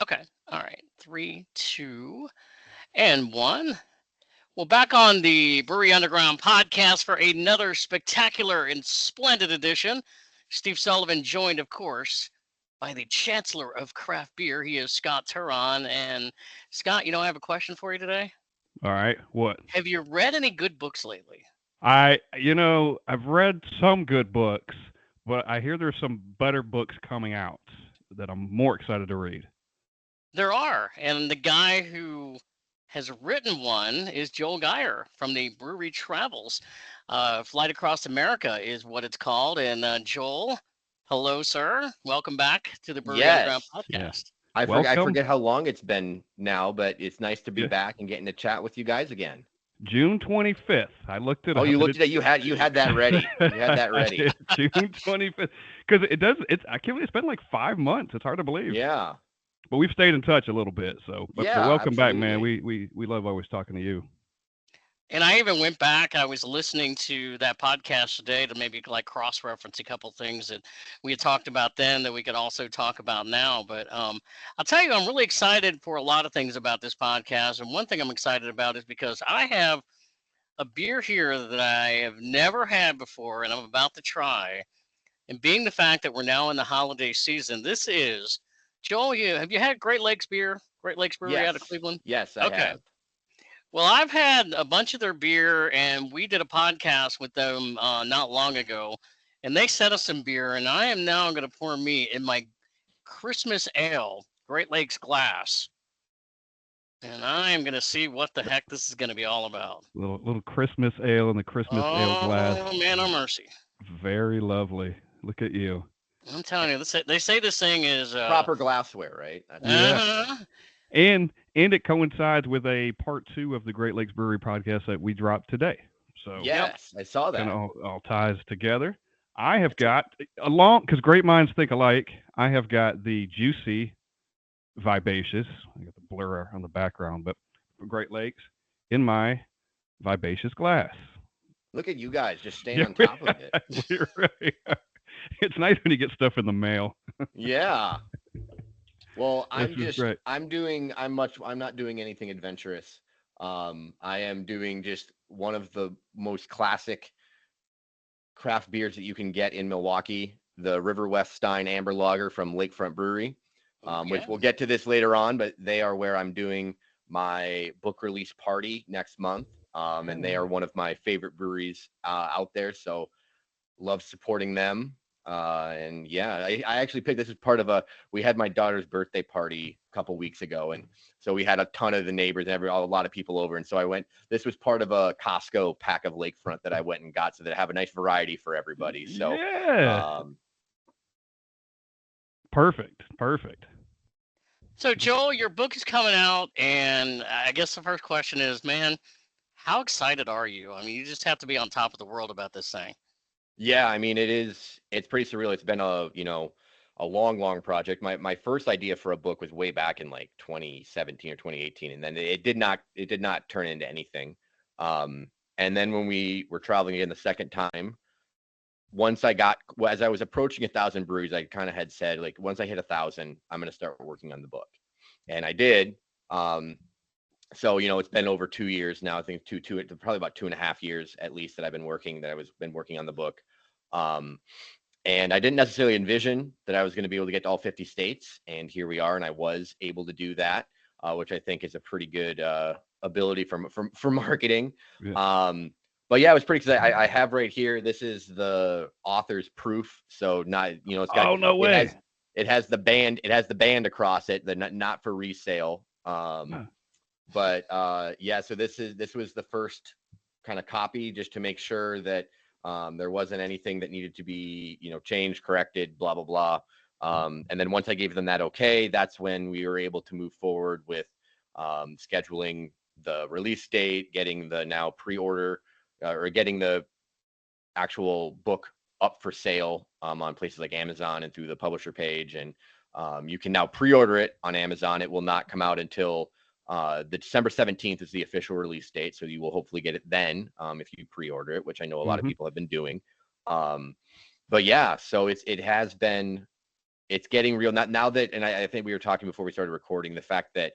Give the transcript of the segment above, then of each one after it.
Okay. All right. Three, two, and one. Well, back on the Brewery Underground podcast for another spectacular and splendid edition. Steve Sullivan joined, of course, by the Chancellor of Craft Beer. He is Scott Turon. And Scott, I have a question for you today. All right. What? Have you read any good books lately? I've read some good books, but I hear there's some better books coming out that I'm more excited to read. There are. And the guy who has written one is Joel Geier from the Brewery Travels. Flight Across America is what it's called. And Joel, hello, sir. Welcome back to the Brewery Underground Yes. Yeah. podcast. I Welcome, forget how long it's been now, but it's nice to be yeah. back and getting to chat with you guys again. June 25th. I looked it Oh, up, you and looked at it. You had that ready. You had that I ready. did June 25th because it does. I can't believe it's been like 5 months. It's hard to believe, Yeah. but we've stayed in touch a little bit. But Yeah, welcome back, man. absolutely. We love always talking to you. And I even went back. I was listening to that podcast today to maybe like cross reference a couple things that we had talked about then that we could also talk about now. But I'll tell you, I'm really excited for a lot of things about this podcast. And one thing I'm excited about is because I have a beer here that I have never had before and I'm about to try. And being the fact that we're now in the holiday season, this is Joel. Have you had Great Lakes beer? Great Lakes Brewery out of Yes. Cleveland. Yes, I Okay. have. Well, I've had a bunch of their beer, and we did a podcast with them not long ago, and they sent us some beer, and I am now going to pour me in my Christmas ale, Great Lakes glass, and I am going to see what the heck this is going to be all about. Little Christmas ale in the Christmas ale glass. Oh man, oh mercy! Very lovely. Look at you. I'm telling you, they say this thing is Proper glassware, right? That's what Yeah. it is. uh And it coincides with a part two of the Great Lakes Brewery podcast that we dropped today. So yep, Yes, I saw kind of that. all ties together. I have it's a got along because great minds think alike. I have got the juicy vivacious. I got the blur on the background, but Great Lakes in my vivacious glass. Look at you guys just staying Yeah, on top of it. we really are. It's nice when you get stuff in the mail. Yeah. Well, This is great. I'm not doing anything adventurous. I am doing just one of the most classic craft beers that you can get in Milwaukee, the River West Stein Amber Lager from Lakefront Brewery, okay. which we'll get to this later on, but they are where I'm doing my book release party next month. And they are one of my favorite breweries out there. So love supporting them. And yeah, I actually picked this as part of we had my daughter's birthday party a couple weeks ago. And so we had a ton of the neighbors and a lot of people over. And so this was part of a Costco pack of Lakefront that I went and got so that I have a nice variety for everybody. So, Yeah. um, Perfect. Perfect. So Joel, your book is coming out, and I guess the first question is, man, how excited are you? I mean, you just have to be on top of the world about this thing. yeah, I mean, it's pretty surreal. It's been a long, long project. My first idea for a book was way back in like 2017 or 2018. And then it did not turn into anything. And then when we were traveling again the second time, as I was approaching 1,000 breweries, I kind of had said, like, once I hit 1,000, I'm going to start working on the book. And I did. Um, so, it's been over 2 years now. I think probably about 2.5 years at least that I was been working on the book. Um, and I didn't necessarily envision that I was going to be able to get to all 50 states. And here we are. And I was able to do that, which I think is a pretty good ability for marketing. Yeah. Um, but yeah, I was pretty excited. I have right here. This is the author's proof. So not, Oh no it way. has, it has the band across it, the not for resale. Huh. But yeah, so this was the first kind of copy just to make sure that there wasn't anything that needed to be, changed, corrected, blah, blah, blah. And then once I gave them that okay, that's when we were able to move forward with scheduling the release date, getting the now pre-order or getting the actual book up for sale on places like Amazon and through the publisher page. And you can now pre-order it on Amazon. It will not come out until the December 17th is the official release date. So you will hopefully get it then if you pre-order it, which I know a lot of Mm-hmm. people have been doing. Um, but yeah, so it has been it's getting real. Not now that, and I think we were talking before we started recording, the fact that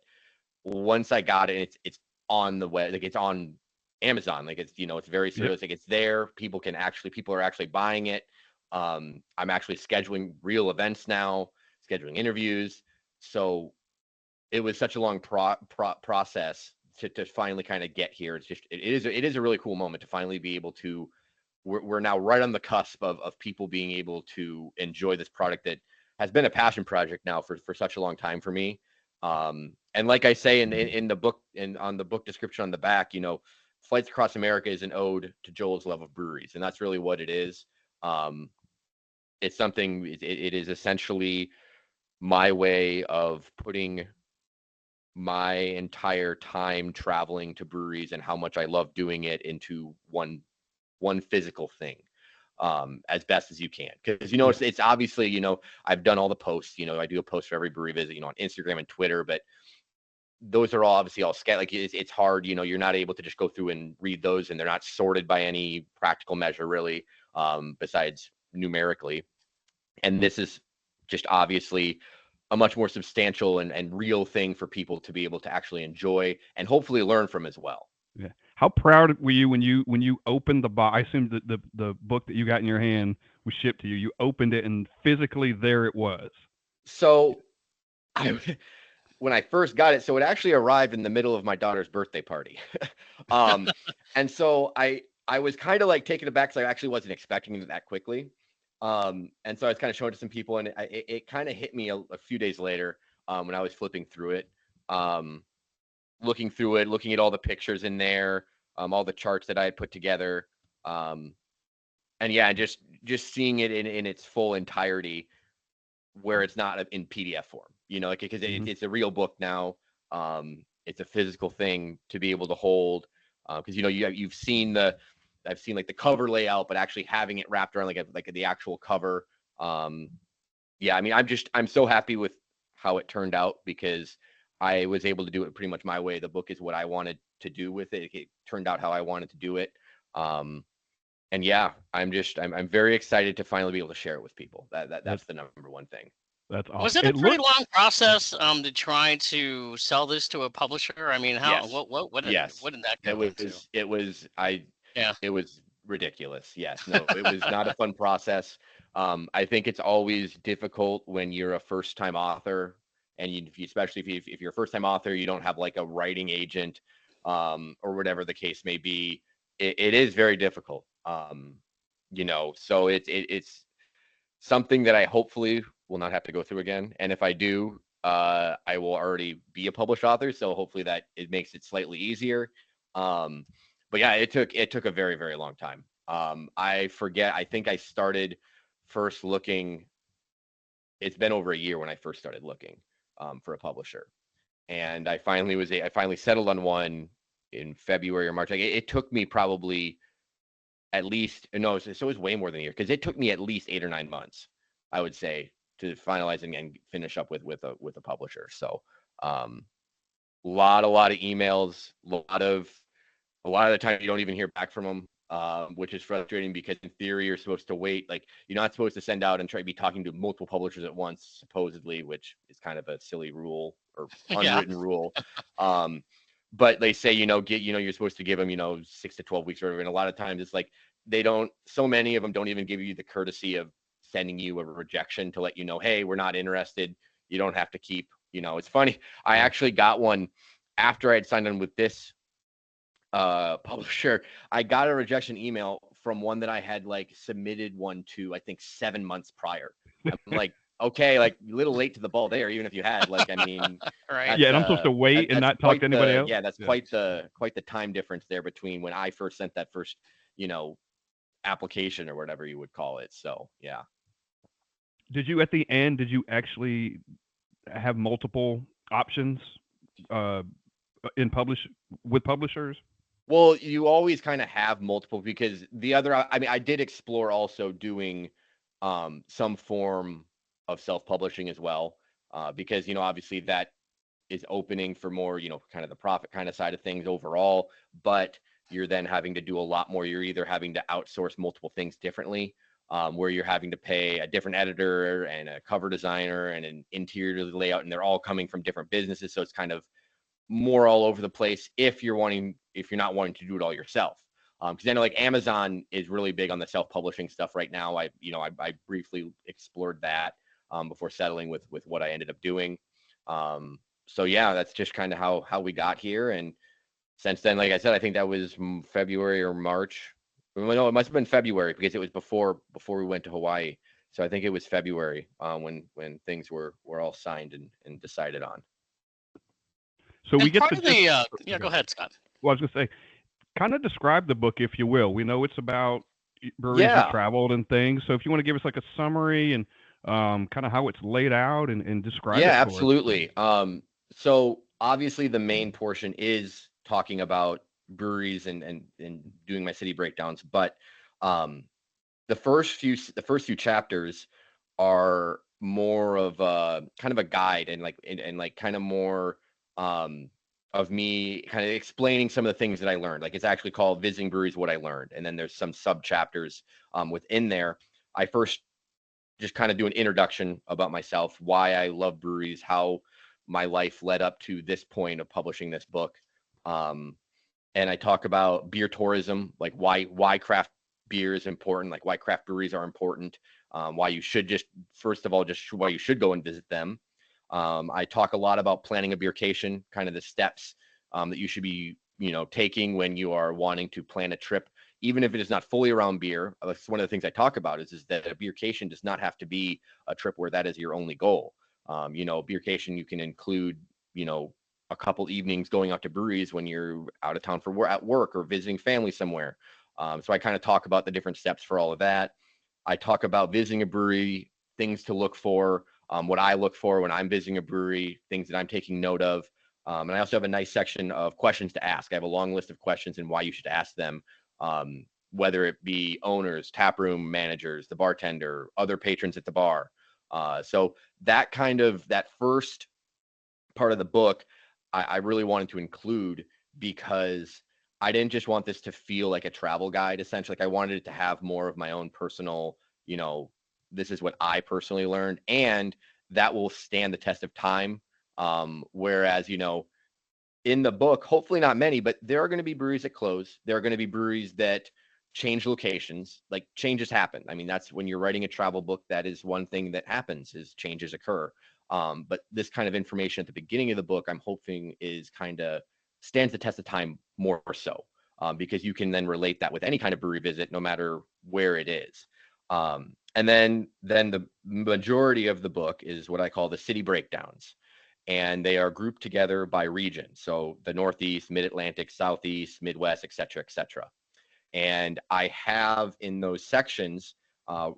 once I got it, it's on the web, like it's on Amazon, like it's, it's very Yep. serious. Like it's there. People are actually buying it. I'm actually scheduling real events now, scheduling interviews. So it was such a long process to finally kind of get here. It is a really cool moment to finally be able to. We're now right on the cusp of people being able to enjoy this product that has been a passion project now for such a long time for me. And like I say in the book and on the book description on the back, Flights Across America is an ode to Joel's love of breweries, and that's really what it is. Um, it's something. It is essentially my way of putting my entire time traveling to breweries and how much I love doing it into one physical thing, as best as you can. Because Yeah. it's obviously, I've done all the posts. I do a post for every brewery visit, on Instagram and Twitter, but those are all obviously all like it's hard. You're not able to just go through and read those, and they're not sorted by any practical measure really, besides numerically. And this is just obviously a much more substantial and real thing for people to be able to actually enjoy and hopefully learn from as well. Yeah. How proud were you when you opened the box? I assume that the book that you got in your hand was shipped to you. You opened it and physically there it was. So I when I first got it, so it actually arrived in the middle of my daughter's birthday party. um, and so I was kind of like taken aback because I actually wasn't expecting it that quickly. And so I was kind of showing it to some people, and it kind of hit me a few days later, when I was flipping through it, um, looking through it, looking at all the pictures in there, all the charts that I had put together, um, and yeah, just seeing it in its full entirety where it's not in PDF form, like because Hmm. it's a real book now. It's a physical thing to be able to hold, because you've seen I've seen like the cover layout, but actually having it wrapped around like the actual cover. Um, yeah, I mean, I'm so happy with how it turned out because I was able to do it pretty much my way. The book is what I wanted to do with it. It turned out how I wanted to do it. Um, and yeah, I'm very excited to finally be able to share it with people. That's That's the number one thing. that's awesome. Was it a It pretty looks long process to try to sell this to a publisher? I mean, how Yes. what Yes. did that It go into? was it was I Yeah. it was ridiculous. Yes. No, it was not a fun process. I think it's always difficult when you're a first time author and especially if you're a first time author, you don't have like a writing agent, or whatever the case may be. It is very difficult. So it's something that I hopefully will not have to go through again. And if I do, I will already be a published author, so hopefully that it makes it slightly easier. Um, but yeah, it took a very very long time. I forget. I think I started first looking. It's been over a year when I first started looking, for a publisher, and I finally settled on one in February or March. Like it took me probably at least no, so it was way more than a year because it took me at least 8 or 9 months, I would say, to finalize and finish up with a publisher. So, um, lot of emails, a lot of the time you don't even hear back from them, which is frustrating because in theory you're supposed to wait. Like you're not supposed to send out and try to be talking to multiple publishers at once, supposedly, which is kind of a silly rule or Yeah. unwritten rule. Um, but they say you're supposed to give them 6 to 12 weeks or whatever, and a lot of times it's like they don't. So many of them don't even give you the courtesy of sending you a rejection to let you know, hey, we're not interested. You don't have to keep. It's funny. I yeah. actually got one after I had signed on with this publisher. I got a rejection email from one that I had like submitted one to, I think, 7 months prior. I'm like, okay, like a little late to the ball there, even if you had, like, I mean, Right. Yeah, that's and I'm supposed to wait and that's not talk to anybody else. that's Yeah. quite the time difference there between when I first sent that first, you know, application or whatever you would call it. So yeah. Did you at the end? Did you actually have multiple options uh, in publish with publishers? Well, you always kind of have multiple because I mean, I did explore also doing some form of self-publishing as well, because obviously that is opening for more, kind of the profit kind of side of things overall, but you're then having to do a lot more. You're either having to outsource multiple things differently. where you're having to pay a different editor and a cover designer and an interior layout, and they're all coming from different businesses. So it's kind of more all over the place if you're not wanting to do it all yourself. Because I know like Amazon is really big on the self-publishing stuff right now. I briefly explored that before settling with what I ended up doing. So yeah, that's just kind of how we got here. And since then, like I said, I think that was February or March. Well, no, it must have been February because it was before we went to Hawaii. So I think it was February when things were all signed and decided on. So we And get part the of the yeah, go go ahead. ahead, Scott. Well, I was gonna say, kind of describe the book, if you will. We know it's about breweries you've Yeah, traveled and things. So if you want to give us like a summary and kind of how it's laid out and describe yeah, it for us. absolutely. So obviously the main portion is talking about breweries and doing my city breakdowns, but um, the first few chapters are more of a kind of a guide and like kind of more um of me kind of explaining some of the things that I learned. Like it's actually called Visiting Breweries What I Learned. And then there's some sub chapters within there. I first just kind of do an introduction about myself, why I love breweries, how my life led up to this point of publishing this book. Um, and I talk about beer tourism, like why craft beer is important, like why craft breweries are important, why you should just first of all just why you should go and visit them. I talk a lot about planning a beercation, kind of the steps that you should be taking when you are wanting to plan a trip, even if it is not fully around beer. That's one of the things I talk about is that a beercation does not have to be a trip where that is your only goal. Beercation you can include you know a couple evenings going out to breweries when you're out of town for at work or visiting family somewhere. So I kind of talk about the different steps for all of that. I talk about visiting a brewery, things to look for, what I look for when I'm visiting a brewery, things that I'm taking note of. And I also have a nice section of questions to ask. I have a long list of questions and why you should ask them, whether it be owners, taproom managers, the bartender, other patrons at the bar. So that first part of the book, I really wanted to include because I didn't just want this to feel like a travel guide, essentially. Like I wanted it to have more of my own personal, this is what I personally learned, and that will stand the test of time. Whereas, in the book, hopefully not many, but there are going to be breweries that close. There are going to be breweries that change locations. Like changes happen. I mean, that's when you're writing a travel book, that is one thing that happens is changes occur. But this kind of information at the beginning of the book, I'm hoping is kind of stands the test of time more so, because you can then relate that with any kind of brewery visit, no matter where it is. And then the majority of the book is what I call the city breakdowns, and they are grouped together by region. So the Northeast, Mid-Atlantic, Southeast, Midwest, et cetera, et cetera. And I have in those sections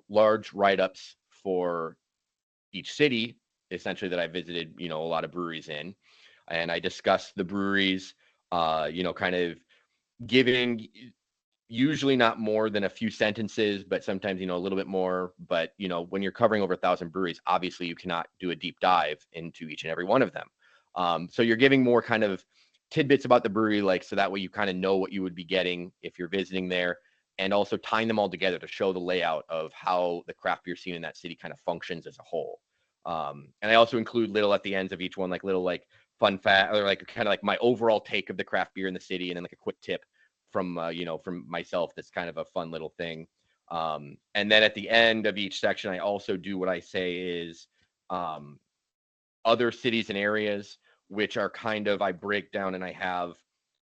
large write-ups for each city, essentially, that I visited, a lot of breweries in. And I discuss the breweries, kind of giving usually not more than a few sentences, but sometimes, a little bit more. But, when you're covering over 1,000 breweries, obviously you cannot do a deep dive into each and every one of them. So you're giving more kind of tidbits about the brewery, like, so that way you kind of know what you would be getting if you're visiting there, and also tying them all together to show the layout of how the craft beer scene in that city kind of functions as a whole. And I also include little at the ends of each one, like little like fun fact, or like kind of like my overall take of the craft beer in the city, and then like a quick tip from myself. That's kind of a fun little thing. And then at the end of each section, I also do what I say is um, other cities and areas, which are kind of, I break down and I have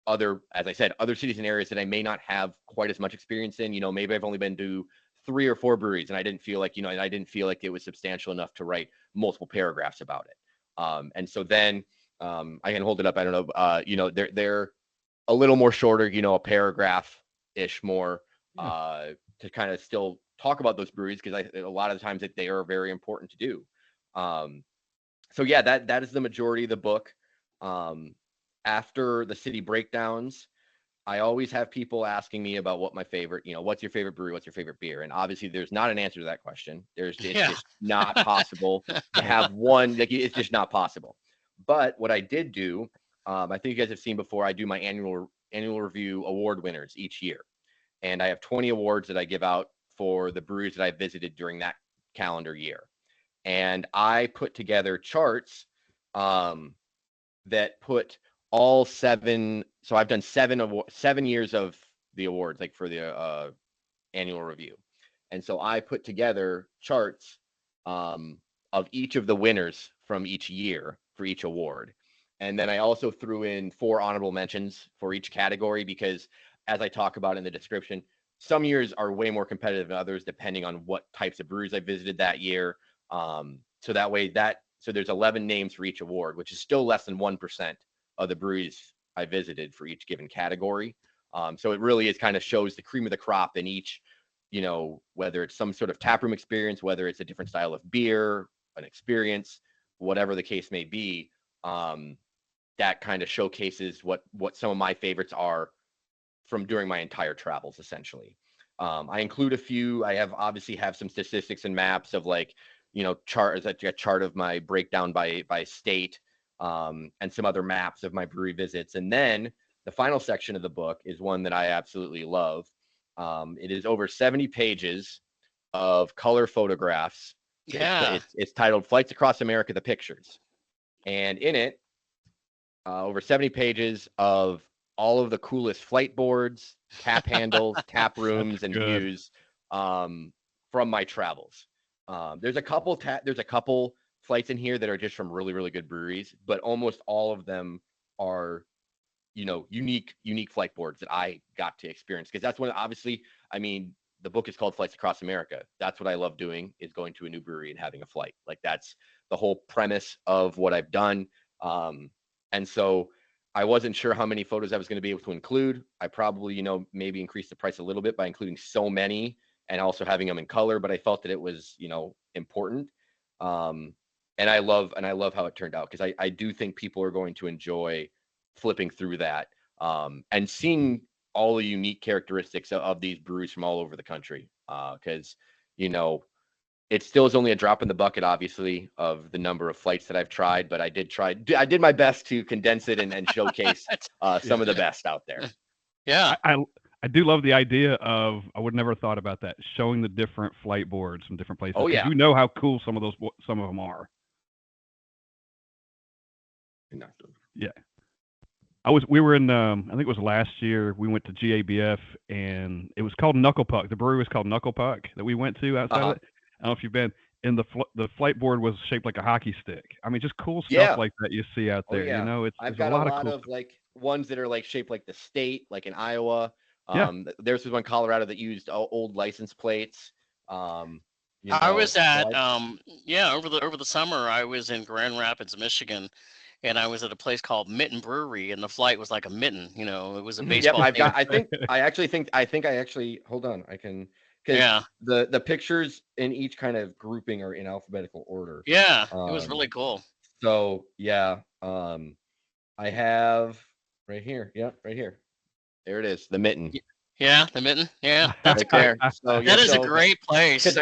as I said, other cities and areas that I may not have quite as much experience in. Maybe I've only been to 3 or 4 breweries, and I didn't feel like, and I didn't feel like it was substantial enough to write multiple paragraphs about it. And so then I can hold it up. I don't know. They're a little more shorter, a paragraph ish more, Yeah. to kind of still talk about those breweries, because a lot of the times that they are very important to do. Um, so yeah, that is the majority of the book. Um, After the city breakdowns, I always have people asking me about what my favorite, what's your favorite brewery, what's your favorite beer, and obviously there's not an answer to that question. It's Yeah. just not possible to have one. Like it's just not possible. But what I did do, I think you guys have seen before, I do my annual review award winners each year, and I have 20 awards that I give out for the breweries that I visited during that calendar year. And I put together charts that put all seven. So I've done 7 years of the awards, like for the annual review. And so I put together charts of each of the winners from each year for each award. And then I also threw in 4 honorable mentions for each category because, as I talk about in the description, some years are way more competitive than others depending on what types of breweries I visited that year. So that way, so there's 11 names for each award, which is still less than 1% of the breweries I visited for each given category. So it really is kind of shows the cream of the crop in each, whether it's some sort of taproom experience, whether it's a different style of beer, an experience, whatever the case may be. That kind of showcases what some of my favorites are from during my entire travels, essentially. I include a few. I obviously have some statistics and maps of like, charts, a chart of my breakdown by state, and some other maps of my brewery visits. And then the final section of the book is one that I absolutely love. It is over 70 pages of color photographs. Yeah. It's titled "Flights Across America: The Pictures," and in it, over 70 pages of all of the coolest flight boards, tap handles, tap rooms, and good. views from my travels. There's a couple flights in here that are just from really, really good breweries, but almost all of them are, unique flight boards that I got to experience. Because that's when, obviously, I mean, the book is called Flights Across America. That's what I love doing, is going to a new brewery and having a flight. Like, that's the whole premise of what I've done. And so I wasn't sure how many photos I was going to be able to include. I probably, maybe increased the price a little bit by including so many and also having them in color, but I felt that it was, important. And I love how it turned out, because I do think people are going to enjoy flipping through that, and seeing all the unique characteristics of these breweries from all over the country. Because, it still is only a drop in the bucket, obviously, of the number of flights that I've tried, but I did my best to condense it and showcase some of the best out there. Yeah. I do love the idea of, I would never thought about that, showing the different flight boards from different places. Oh, yeah. You know how cool some of them are. Yeah. We were in, I think it was last year, we went to GABF, and it was called Knuckle Puck. The brewery was called Knuckle Puck that we went to outside of it. I don't know if you've been. And the flight board was shaped like a hockey stick. I mean, just cool stuff like that you see out there. Yeah. I've got a lot of cool of stuff. like ones that are like shaped like the state, like in Iowa. Yeah. There's one in Colorado that used old license plates. I was at so over the summer I was in Grand Rapids, Michigan, and I was at a place called Mitten Brewery, and the flight was like a mitten. It was a Yep, baseball I've team. got. I think I actually. Hold on, I can, because Yeah. the pictures in each kind of grouping are in alphabetical order. Yeah. It was Um, really cool. so yeah, I have right here. Yep, right here. There it is, the mitten Yeah, the mitten. Yeah, that's a right great. there. So yeah, That is a so great place. because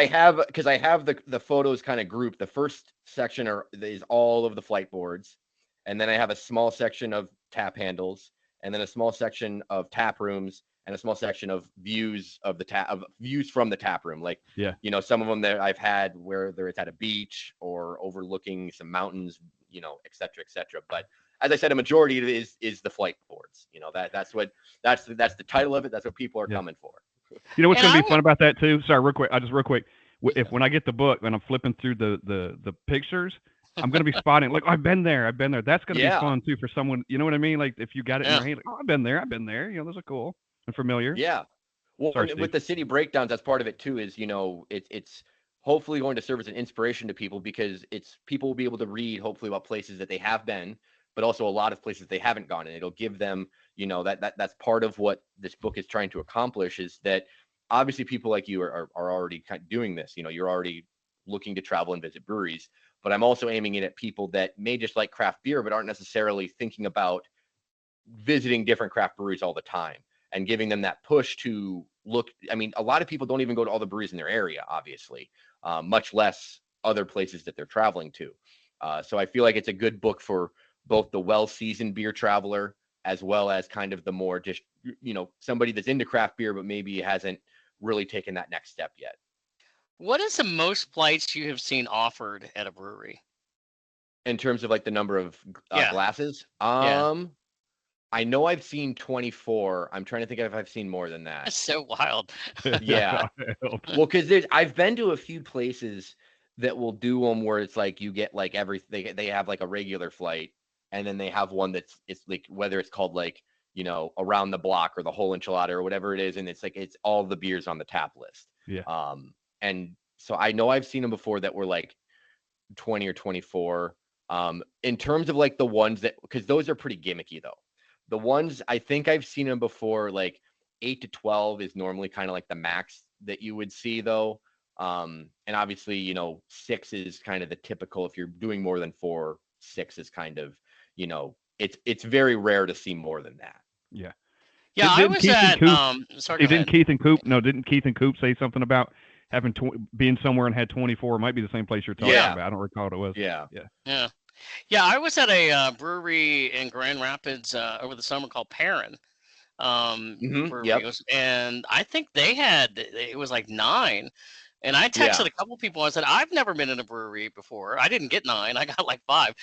I have the photos kind of grouped. The first section is all of the flight boards, and then I have a small section of tap handles, and then a small section of tap rooms, and a small section of views from the tap room. Like, Yeah. some of them that I've had, whether it's at a beach or overlooking some mountains, et cetera, et cetera. But as I said, a majority of it is the flight boards. That's the title of it. That's what people are coming for. You know what's And going to I be fun about that too? Sorry, real quick. Real quick. When I get the book and I'm flipping through the pictures, I'm going to be spotting. Like, oh, I've been there. That's going to be fun too for someone. You know what I mean? Like, if you got it in your hand, like, oh, I've been there. Those are cool and familiar. Yeah. Well, Sorry, and with the city breakdowns, that's part of it too. Is it's hopefully going to serve as an inspiration to people, because people will be able to read hopefully about places that they have been, but also a lot of places they haven't gone, and it'll give them, that's part of what this book is trying to accomplish, is that obviously people like you are already kind of doing this. You're already looking to travel and visit breweries, but I'm also aiming it at people that may just like craft beer but aren't necessarily thinking about visiting different craft breweries all the time, and giving them that push to look. I mean, a lot of people don't even go to all the breweries in their area, obviously, much less other places that they're traveling to. So I feel like it's a good book for both the well-seasoned beer traveler, as well as kind of the more just, somebody that's into craft beer but maybe hasn't really taken that next step yet. What is the most flights you have seen offered at a brewery? In terms of like the number of Yeah, glasses, yeah. I know I've seen 24. I'm trying to think if I've seen more than that. That's so wild. That's Yeah. wild. Well, because I've been to a few places that will do them where it's like you get like they have like a regular flight, and then they have one that's it's like whether it's called like around the block or the whole enchilada or whatever it is, and it's like it's all the beers on the tap list. Yeah. And so I know I've seen them before that were like 20 or 24. In terms of like the ones that because those are pretty gimmicky though. The ones I think I've seen them before, like 8 to 12 is normally kind of like the max that you would see though. And obviously, 6 is kind of the typical. If you're doing more than 4, 6 is kind of, it's very rare to see more than that. Yeah. Yeah, I Didn't was Keith and at Coop? sorry, go Didn't ahead. Keith and Coop? No, didn't Keith and Coop say something about having being somewhere and had 24? It might be the same place you're talking Yeah. about. I don't recall what it was. Yeah. Yeah. Yeah, I was at a brewery in Grand Rapids over the summer called Perrin. Brewery Yep. and I think they had it was like 9. And I Yeah. texted a couple people. I said, I've never been in a brewery before. I didn't get 9. I got like 5.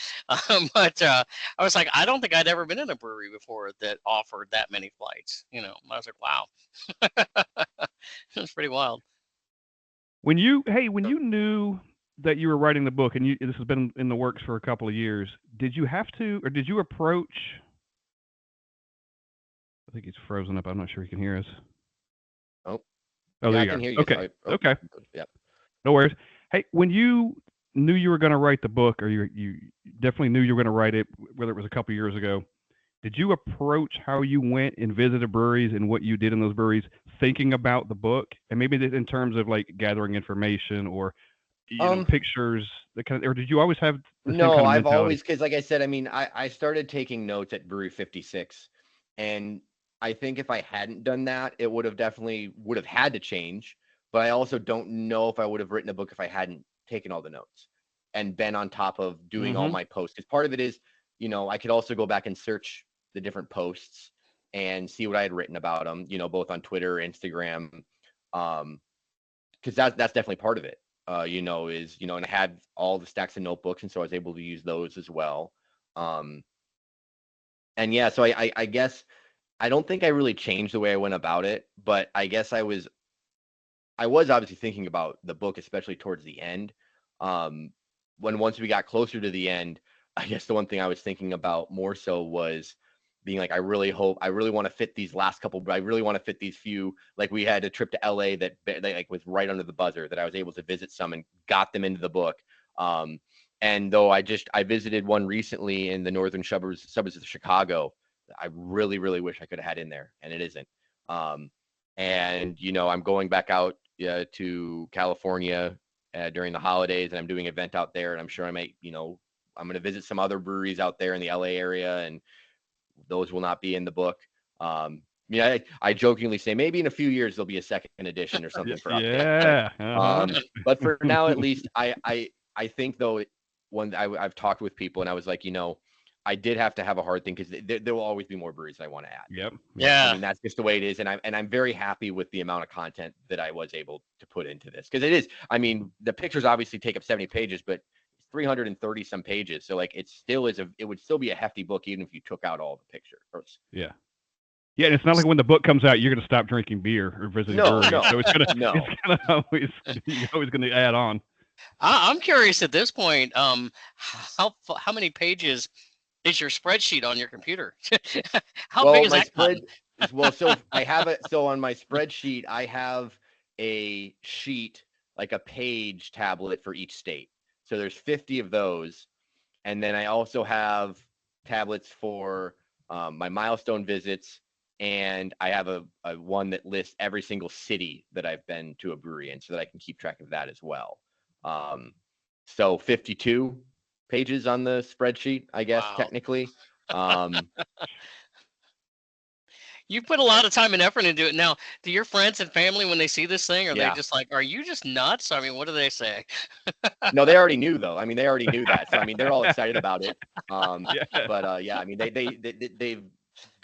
But I was like, I don't think I'd ever been in a brewery before that offered that many flights. I was like, wow. It was pretty wild. When you knew that you were writing the book, and this has been in the works for a couple of years, did you have to, or did you approach? I think he's frozen up. I'm not sure he can hear us. Oh, there I you can are. hear you. Okay. Okay. Yeah. No worries. Hey, when you knew you were going to write the book, or you definitely knew you were going to write it, whether it was a couple of years ago, did you approach how you went and visited breweries and what you did in those breweries, thinking about the book, and maybe in terms of like gathering information or pictures, or did you always have the same No, kind of I've mentality? always, because like I said, I mean, I started taking notes at Brewery 56, and I think if I hadn't done that, it would have had to change. But I also don't know if I would have written a book if I hadn't taken all the notes and been on top of doing all my posts. Because part of it is, I could also go back and search the different posts and see what I had written about them, both on Twitter, Instagram, because that's definitely part of it. And I had all the stacks of notebooks, and so I was able to use those as well. And yeah, so I guess I don't think I really changed the way I went about it, but I guess I was obviously thinking about the book, especially towards the end. Once we got closer to the end, I guess the one thing I was thinking about more so was being like, I really want to fit these last couple, I really want to fit these few, like we had a trip to LA that like was right under the buzzer that I was able to visit some and got them into the book. And though I visited one recently in the northern suburbs of Chicago, I really, really wish I could have had in there, and it isn't. And I'm going back out to California during the holidays, and I'm doing an event out there, and I'm sure I might, I'm going to visit some other breweries out there in the LA area, and those will not be in the book. I jokingly say maybe in a few years there'll be a second edition or something for yeah. but for now, at least, I think though, when I've talked with people, and I was like, I did have to have a hard thing because there will always be more breweries I want to add. Yep. Yeah. I mean, that's just the way it is, and I'm very happy with the amount of content that I was able to put into this, because it is. I mean, the pictures obviously take up 70 pages, but 330 some pages, so like it would still be a hefty book even if you took out all the pictures. Yeah. Yeah, and it's not like when the book comes out, you're going to stop drinking beer or visiting breweries. No. So it's going to No. you're always going to add on. I'm curious at this point, how many pages is your spreadsheet on your computer? How big is that button? So I have it. So on my spreadsheet, I have a sheet, like a page tablet for each state. So there's 50 of those. And then I also have tablets for my milestone visits. And I have a one that lists every single city that I've been to a brewery in, so that I can keep track of that as well. So 52 pages on the spreadsheet, I guess, Wow. technically. You put a lot of time and effort into it. Now, do your friends and family, when they see this thing, are they Yeah. just like, are you just nuts? I mean, what do they say? No, they already knew though. I mean, they already knew that. So I mean, they're all excited about it. Yeah. But yeah, I mean, they've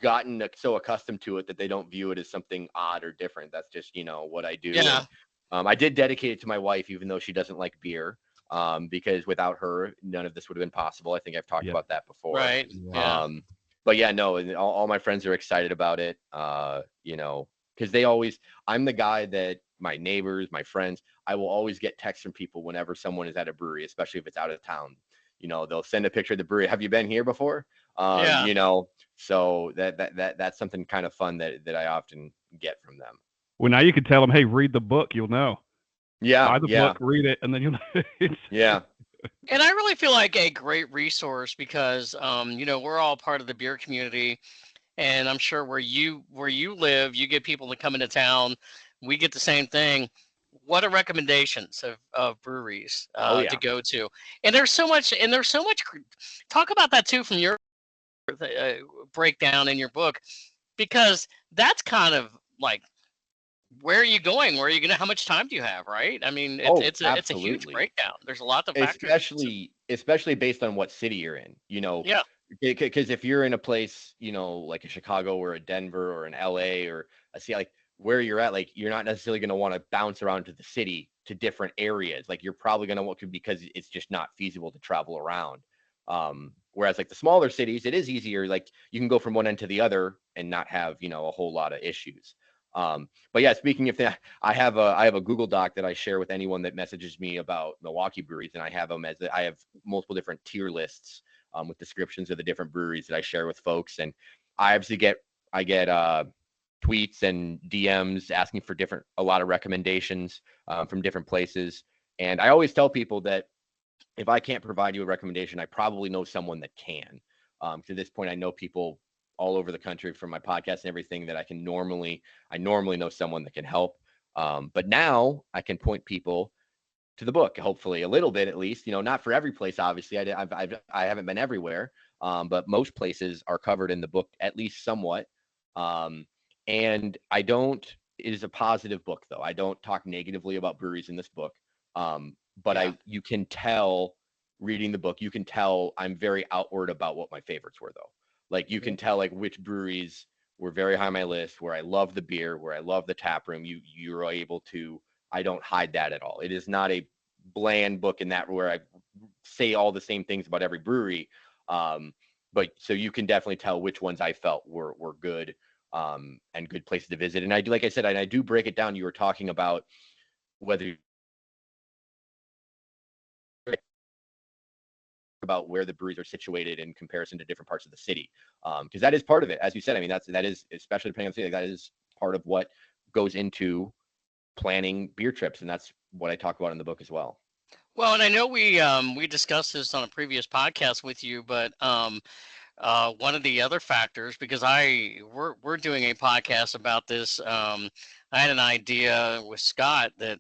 gotten so accustomed to it that they don't view it as something odd or different. That's just, what I do. And Yeah. I did dedicate it to my wife, even though she doesn't like beer, because without her, none of this would have been possible. I think I've talked Yep. about that before. Right. Yeah. Yeah. But yeah, no, and all my friends are excited about it. Because I'm the guy that my neighbors, my friends, I will always get texts from people whenever someone is at a brewery, especially if it's out of town. They'll send a picture of the brewery. Have you been here before? Yeah. So that's something kind of fun that I often get from them. Well, now you can tell them, hey, read the book. You'll know. Yeah, Buy the yeah, book, read it, and then you'll know. It's, yeah. And I really feel like a great resource because we're all part of the beer community, and I'm sure where you live, you get people to come into town. We get the same thing. What are recommendations of breweries Oh to yeah. go to? And there's so much. Talk about that too from your uh, breakdown in your book, because that's kind of like, where are you going? Where are you gonna? How much time do you have? Right? I mean, it's Oh, it's a it's a huge absolutely. breakdown. There's a lot of factors. Especially based on what city you're in. Yeah. Because if you're in a place, like a Chicago or a Denver or an LA or a see like where you're at, like you're not necessarily going to want to bounce around to the city to different areas. Like you're probably going to want to, because it's just not feasible to travel around. Whereas like the smaller cities, it is easier. Like you can go from one end to the other and not have, a whole lot of issues. But yeah, speaking of that, I have a Google Doc that I share with anyone that messages me about Milwaukee breweries, and I have them I have multiple different tier lists, with descriptions of the different breweries that I share with folks. And I obviously get tweets and DMs asking for a lot of recommendations, from different places. And I always tell people that if I can't provide you a recommendation, I probably know someone that can. To this point, I know people all over the country from my podcast and everything that I normally know someone that can help. But now I can point people to the book, hopefully a little bit at least. Not for every place, obviously. I haven't been everywhere, but most places are covered in the book at least somewhat. Um, and I don't. It is a positive book, though. I don't talk negatively about breweries in this book. But Yeah. you can tell reading the book, you can tell I'm very outward about what my favorites were, though. Like you yeah. can tell like which breweries were very high on my list, where I love the beer, where I love the tap room. You're able to. I don't hide that at all. It is not a bland book in that where I say all the same things about every brewery. Um, but so you can definitely tell which ones I felt were good, and good places to visit. And I do, like I said, and I do break it down. You were talking about whether about where the breweries are situated in comparison to different parts of the city, because that is part of it. As you said, I mean that is, especially depending on the city, that is part of what goes into planning beer trips, and that's what I talk about in the book as well. Well, and I know we discussed this on a previous podcast with you, but one of the other factors, because we're doing a podcast about this. I had an idea with Scott that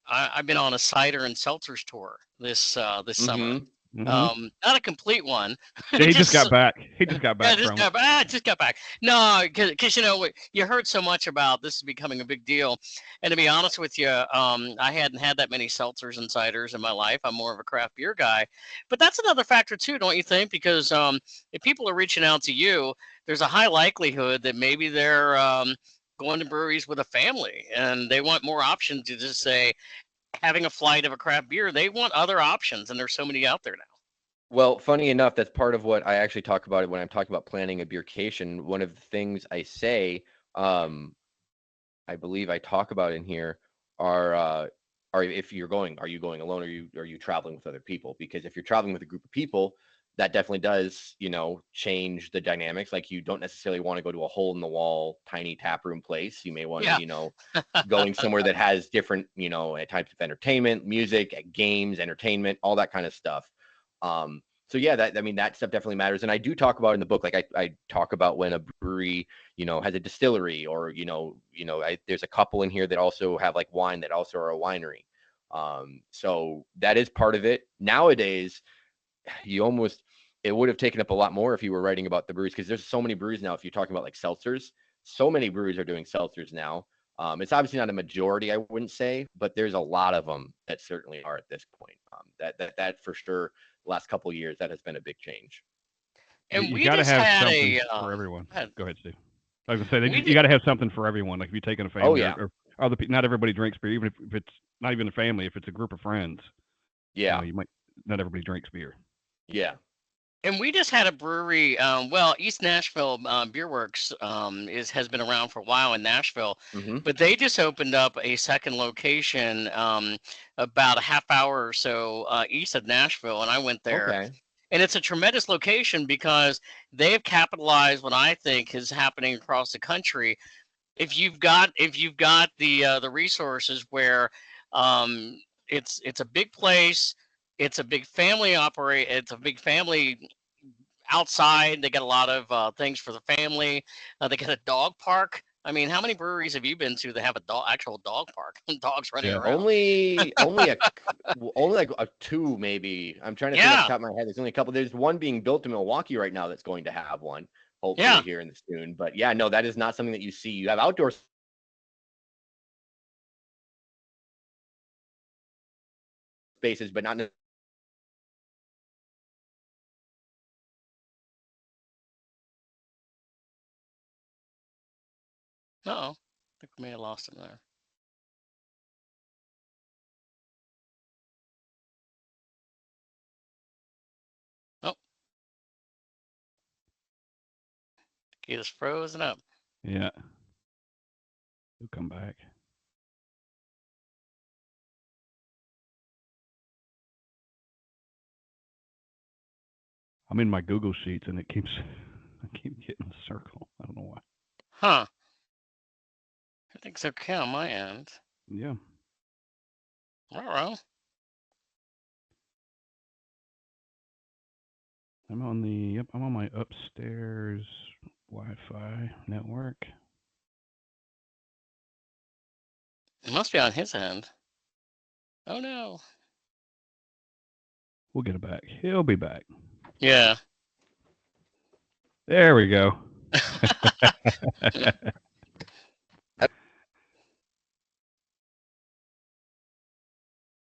I've been on a cider and seltzers tour this summer. Mm-hmm. Hmm. Not a complete one, Yeah, he just just got back. He just got yeah, back from it. just got back. No, because you heard so much about this is becoming a big deal, and to be honest with you, I hadn't had that many seltzers and ciders in my life. I'm more of a craft beer guy, but that's another factor too, don't you think? Because if people are reaching out to you, there's a high likelihood that maybe they're going to breweries with a family, and they want more options to just say having a flight of a craft beer. They want other options, and there's so many out there now. Well, funny enough, that's part of what I actually talk about when I'm talking about planning a beercation. One of the things I say, um, I believe I talk about in here, are if you're going, are you going alone, or are you traveling with other people? Because if you're traveling with a group of people, that definitely does, change the dynamics. Like you don't necessarily want to go to a hole in the wall tiny tap room place. You may want to, Yeah. going somewhere that has different, types of entertainment, music, games, entertainment, all that kind of stuff. So yeah, I mean, that stuff definitely matters. And I do talk about in the book, like I talk about when a brewery, has a distillery, or, there's a couple in here that also have like wine that also are a winery. So that is part of it. Nowadays, you almost, it would have taken up a lot more if you were writing about the breweries, because there's so many breweries now. If you're talking about like seltzers, so many breweries are doing seltzers now. It's obviously not a majority, I wouldn't say, but there's a lot of them that certainly are at this point. That for sure, the last couple of years, that has been a big change. And You we got to just have had something a for everyone. had- Go ahead, Steve. I was gonna say we you did, got to have something for everyone. Like if you're taking a Oh family yeah, or other people, not everybody drinks beer. Even if it's not even a family, if it's a group of friends, yeah, you might not everybody drinks beer. yeah. and we just had a brewery. Well, East Nashville Beer Works has been around for a while in Nashville, Hmm. but they just opened up a second location about a half hour or so east of Nashville, and I went there. Okay. And it's a tremendous location because they have capitalized what I think is happening across the country. If you've got the resources where it's a big place, it's a big family operate, it's a big family outside. They got a lot of things for the family. They got a dog park. I mean, how many breweries have you been to that have a actual dog park? Dogs running Yeah. around. Only like a two maybe. I'm trying to think off the Yeah, top of my head. There's only a couple. There's one being built in Milwaukee right now that's going to have one, hopefully yeah. here in the soon. But yeah, no, that is not something that you see. You have outdoor spaces, but not. Oh, I think we may have lost him there. Oh, he just frozen up. Yeah. He'll come back. I'm in my Google Sheets and I keep getting a circle. I don't know why. Huh. I think it's okay on my end. Yeah. Well, I'm on my upstairs Wi-Fi network. it must be on his end. Oh no. We'll get it back. He'll be back. Yeah. There we go.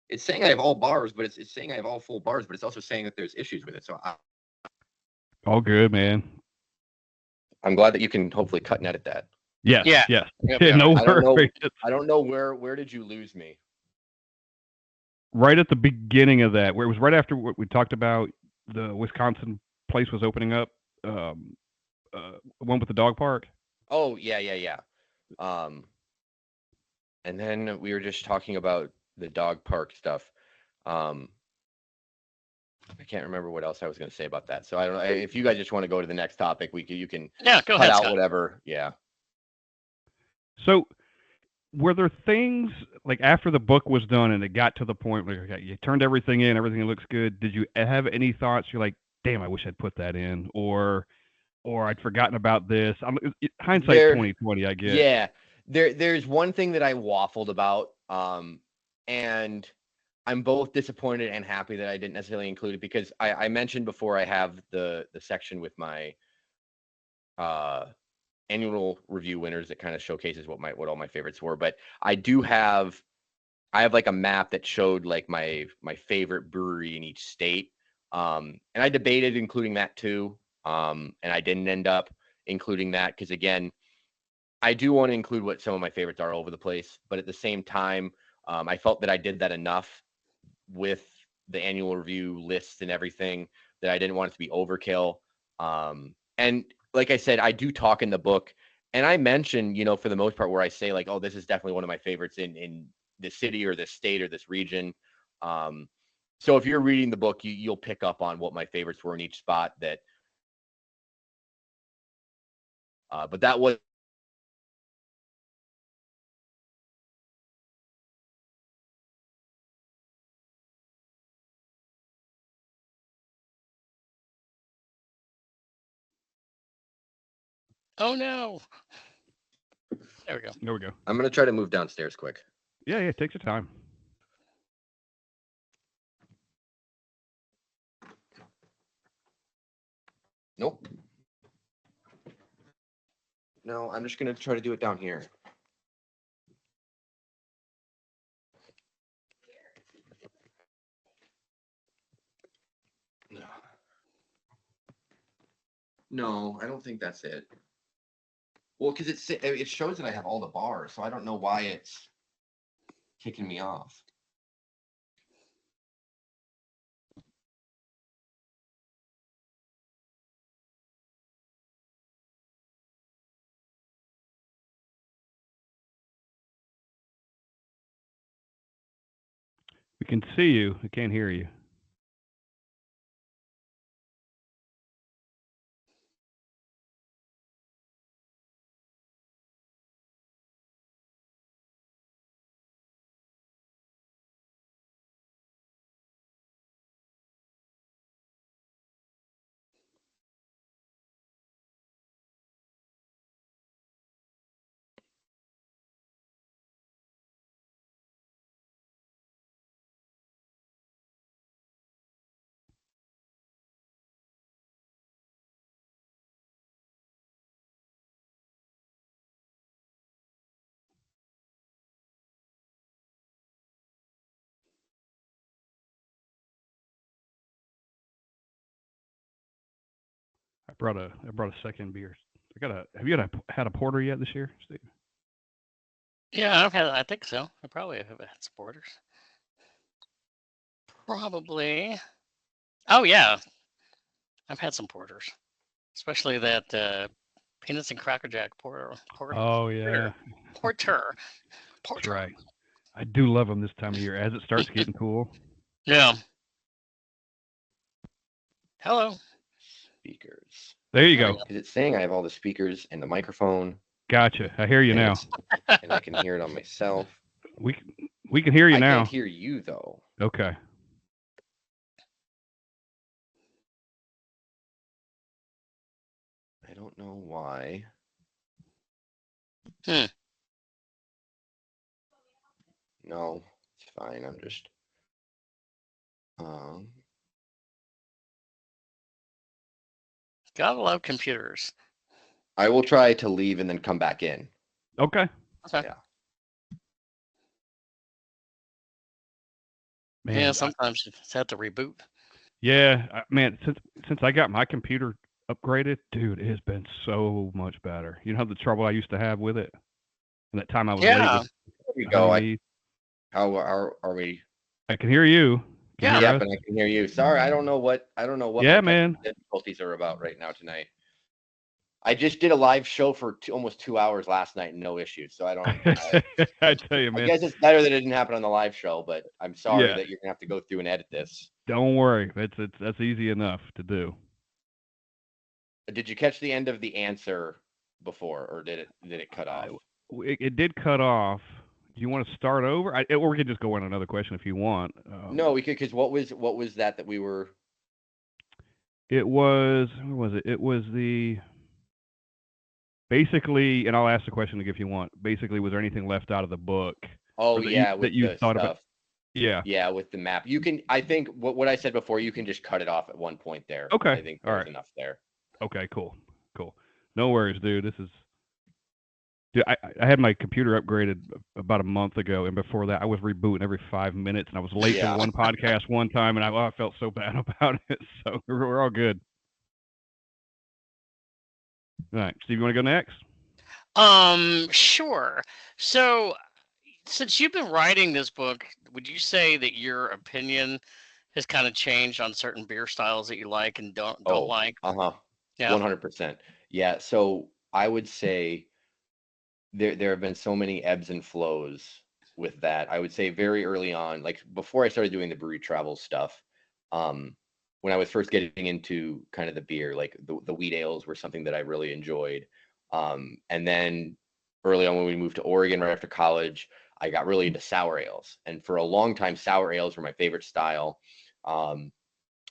It's saying I have all bars, but it's saying I have all full bars, but it's also saying that there's issues with it. So All good, man. I'm glad that you can hopefully cut and edit that. Yes, Yeah. yes. It'll be all No right. I don't know. worries. I don't know where did you lose me? Right at the beginning of that, where it was right after what we talked about, the Wisconsin place was opening up, um, one with the dog park. Oh yeah. Um, and then we were just talking about the dog park stuff. Um, I can't remember what else I was going to say about that. So I don't know if you guys just want to go to the next topic. You can Yeah, go cut ahead, out Scott. whatever. Yeah. So, were there things like after the book was done and it got to the point where okay, you turned everything in, everything looks good? Did you have any thoughts? You're like, damn, I wish I'd put that in, or I'd forgotten about this. Hindsight's There 2020, I get. Yeah, there's one thing that I waffled about, and I'm both disappointed and happy that I didn't necessarily include it because I mentioned before I have the section with my uh annual review winners that kind of showcases what all my favorites were, but I have like a map that showed like my favorite brewery in each state, and I debated including that too, and I didn't end up including that because again I do want to include what some of my favorites are all over the place, but at the same time, I felt that I did that enough with the annual review lists and everything that I didn't want it to be overkill. And like I said, I do talk in the book, and I mention, for the most part, where I say like, "Oh, this is definitely one of my favorites in this city or this state or this region." Um, so if you're reading the book, you'll pick up on what my favorites were in each spot. But that was Oh no. There we go. There we go. I'm gonna try to move downstairs quick. Yeah, take your time. Nope. No, I'm just gonna try to do it down here. No, I don't think that's it. Well, because it shows that I have all the bars, so I don't know why it's kicking me off. We can see you. We can't hear you. I brought a second beer. Have you had a porter yet this year, Steve? Yeah, I think so. I probably have had supporters. Probably. Oh yeah, I've had some porters, especially that peanuts and cracker jack Oh yeah, porter, that's porter. right. I do love them this time of year as it starts getting cool. Yeah. Hello. Speakers. There you There we go. go. Because it's saying I have all the speakers and the microphone, Gotcha. I hear you and now. I can hear it on myself. We we can hear you I can't now. hear you though. Okay. I don't know why. Hmm. No, it's fine. I'm just um Gotta love computers. I will try to leave and then come back in. Okay. Okay. Yeah. Yeah, Man, sometimes you just have to reboot. man, since I got my computer upgraded, dude, it has been so much better. You know the trouble I used to have with it, and that time I was late Yeah. with There you honey go. mead. How are we? I can hear you. Can you Yeah. hear Yep, us? and I can hear you. Sorry, I don't know what my Yeah, technical man. difficulties are about right now tonight. I just did a live show for almost 2 hours last night and no issues. So I don't. I tell you, I man. guess it's better that it didn't happen on the live show, but I'm sorry Yeah, that you're gonna have to go through and edit this. don't worry. That's easy enough to do. Did you catch the end of the answer before, or did it cut I, off? it did cut off. Do you want to start over? Or we could just go on another question if you want. No, we could. Because what was that we were? It was, what was it? It was the basically, and I'll ask the question if you want. Basically, was there anything left out of the book, Oh or that you yeah, that with you the thought about? stuff. Yeah. Yeah, with the map. You can. I think what I said before. You can just cut it off at one point there. Okay. I think All there was right. enough there. Okay. Cool. Cool. No worries, dude. Dude, I had my computer upgraded about a month ago, and before that, I was rebooting every 5 minutes, and I was late to Yeah. one podcast one time, and I felt so bad about it. So we're all good. All right, Steve, you want to go next? Sure. So, since you've been writing this book, would you say that your opinion has kind of changed on certain beer styles that you like and don't Oh, like? uh-huh. Yeah. 100%. Yeah, so I would say there have been so many ebbs and flows with that. I would say very early on, like before I started doing the brewery travel stuff, um, when I was first getting into kind of the beer, like the wheat ales were something that I really enjoyed. And then early on when we moved to Oregon right after college, I got really into sour ales. And for a long time, sour ales were my favorite style. Um,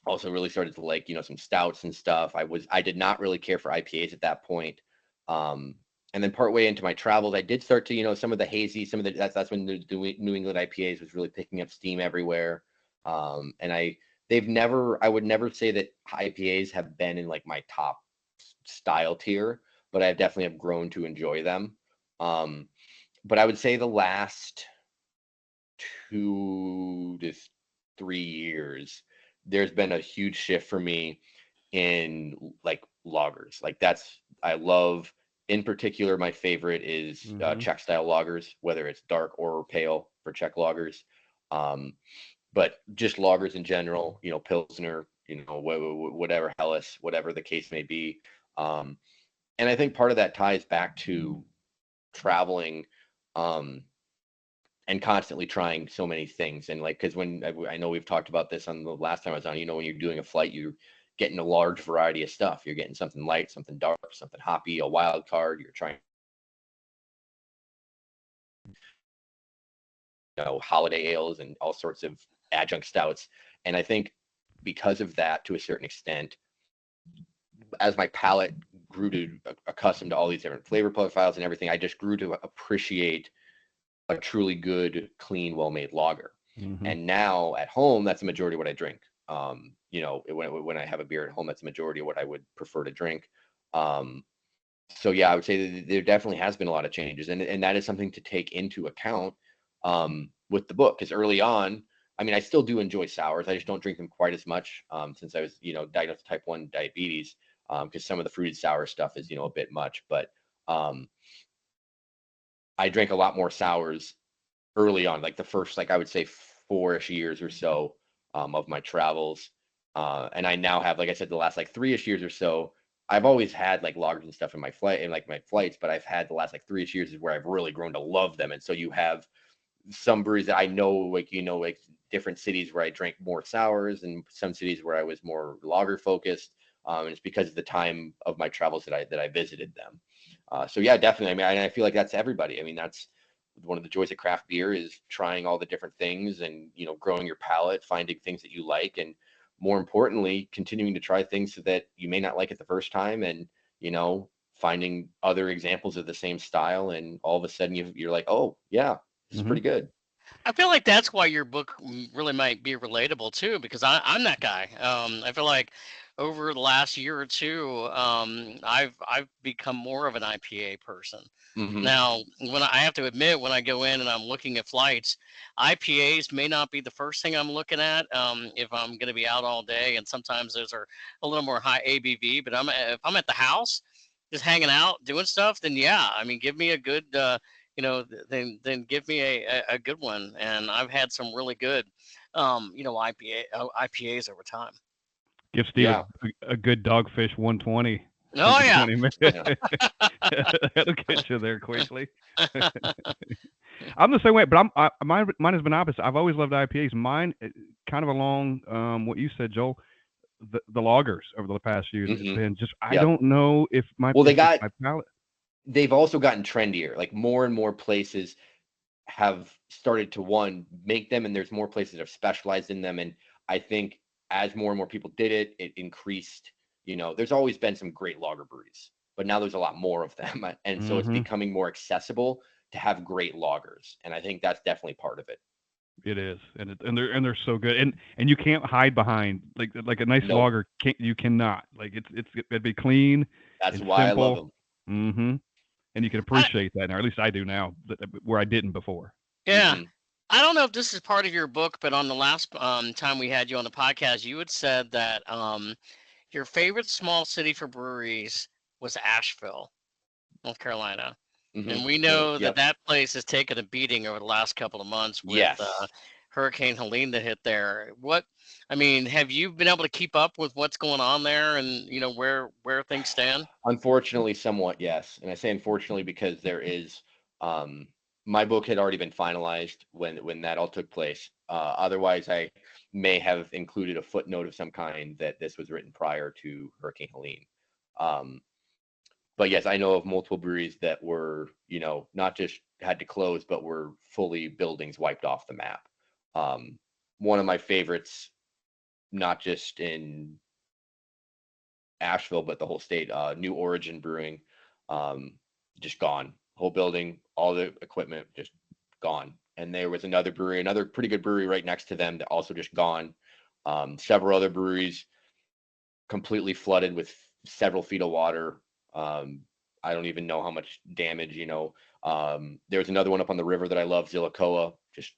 Also really started to like some stouts and stuff. I did not really care for IPAs at that point. um and then partway into my travels, I did start to some of the hazy, some of the that's when the New England IPAs was really picking up steam everywhere. And I would never say that IPAs have been in like my top style tier, but I definitely have grown to enjoy them. But I would say the last 2 to 3 years, there's been a huge shift for me in like lagers. Like I love, in particular, my favorite is Czech style lagers, whether it's dark or pale for Czech lagers. But just lagers in general, Pilsner, whatever, Helles, whatever the case may be. And I think part of that ties back to traveling, and constantly trying so many things. And like, because when I know we've talked about this on the last time I was on, when you're doing a flight, you're getting a large variety of stuff. You're getting something light, something dark, something hoppy, a wild card. You're trying, holiday ales and all sorts of adjunct stouts. And I think because of that, to a certain extent, as my palate grew to accustomed to all these different flavor profiles and everything, I just grew to appreciate a truly good, clean, well-made lager. And now at home, that's the majority of what I drink. When I have a beer at home, that's the majority of what I would prefer to drink. So yeah, I would say that there definitely has been a lot of changes, and that is something to take into account with the book. Because early on, I mean, I still do enjoy sours. I just don't drink them quite as much since I was, diagnosed with type 1 diabetes. Because some of the fruited sour stuff is, a bit much. But I drank a lot more sours early on, like the first, like I would say 4-ish years or so of my travels. And I now have, like I said, the last like 3-ish years or so, I've always had like lagers and stuff in my flights, but I've had the last like 3-ish years is where I've really grown to love them. And so you have some breweries that I know, like different cities where I drank more sours, and some cities where I was more lager focused. And it's because of the time of my travels that I visited them. So yeah, definitely. I mean, I feel like that's everybody. I mean, that's one of the joys of craft beer, is trying all the different things and, growing your palate, finding things that you like, and more importantly, continuing to try things so that you may not like it the first time, and, finding other examples of the same style. And all of a sudden you're like, oh yeah, this is pretty good. I feel like that's why your book really might be relatable too, because I'm that guy. I feel like over the last year or two, I've become more of an IPA person. Now, when I have to admit, when I go in and I'm looking at flights, IPAs may not be the first thing I'm looking at if I'm going to be out all day, and sometimes those are a little more high ABV. But if I'm at the house, just hanging out, doing stuff, then yeah, I mean, give me a good, then give me a good one. And I've had some really good, IPAs over time. Give Steve a good Dogfish 120 Oh for yeah. 20 minutes. That'll get you there quickly. I'm the same way, but mine has been opposite. I've always loved IPAs. Mine, kind of along what you said, Joel. The lagers over the past years, it's been just, I don't know if my palate. They've also gotten trendier. Like more and more places have started to make them, and there's more places that have specialized in them. And I think as more and more people did it, it increased. There's always been some great lager breweries, but now there's a lot more of them, and so it's becoming more accessible to have great lagers. And I think that's definitely part of it. It is, and they're so good, and you can't hide behind like a nice lager. You cannot, like, it'd be clean. That's and why simple. I love them. And you can appreciate that, or at least I do now, where I didn't before. Yeah. I don't know if this is part of your book, but on the last time we had you on the podcast, you had said that your favorite small city for breweries was Asheville, North Carolina. And we know that place has taken a beating over the last couple of months with Hurricane Helene that hit there. Have you been able to keep up with what's going on there, and where things stand? Unfortunately, somewhat, yes. And I say unfortunately because there is, my book had already been finalized when that all took place. Otherwise, I may have included a footnote of some kind that this was written prior to Hurricane Helene. But yes, I know of multiple breweries that were, not just had to close, but were fully buildings wiped off the map. One of my favorites, not just in Asheville, but the whole state, New Origin Brewing, just gone. Whole building, all the equipment just gone. And there was another brewery, another pretty good brewery right next to them that also just gone. Several other breweries completely flooded with several feet of water. I don't even know how much damage, there was another one up on the river that I love, Zillicoa, just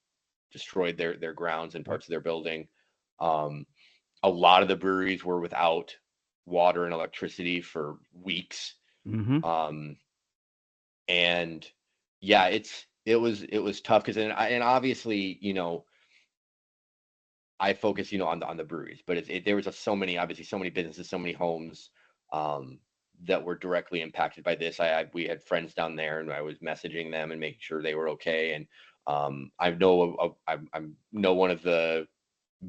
destroyed their grounds and parts of their building. A lot of the breweries were without water and electricity for weeks. Mm-hmm. Um, and yeah, it was tough because and obviously, I focus, on the breweries, but there was so many, obviously, so many businesses, so many homes, um, that were directly impacted by this. We had friends down there, and I was messaging them and making sure they were okay. And I know one of the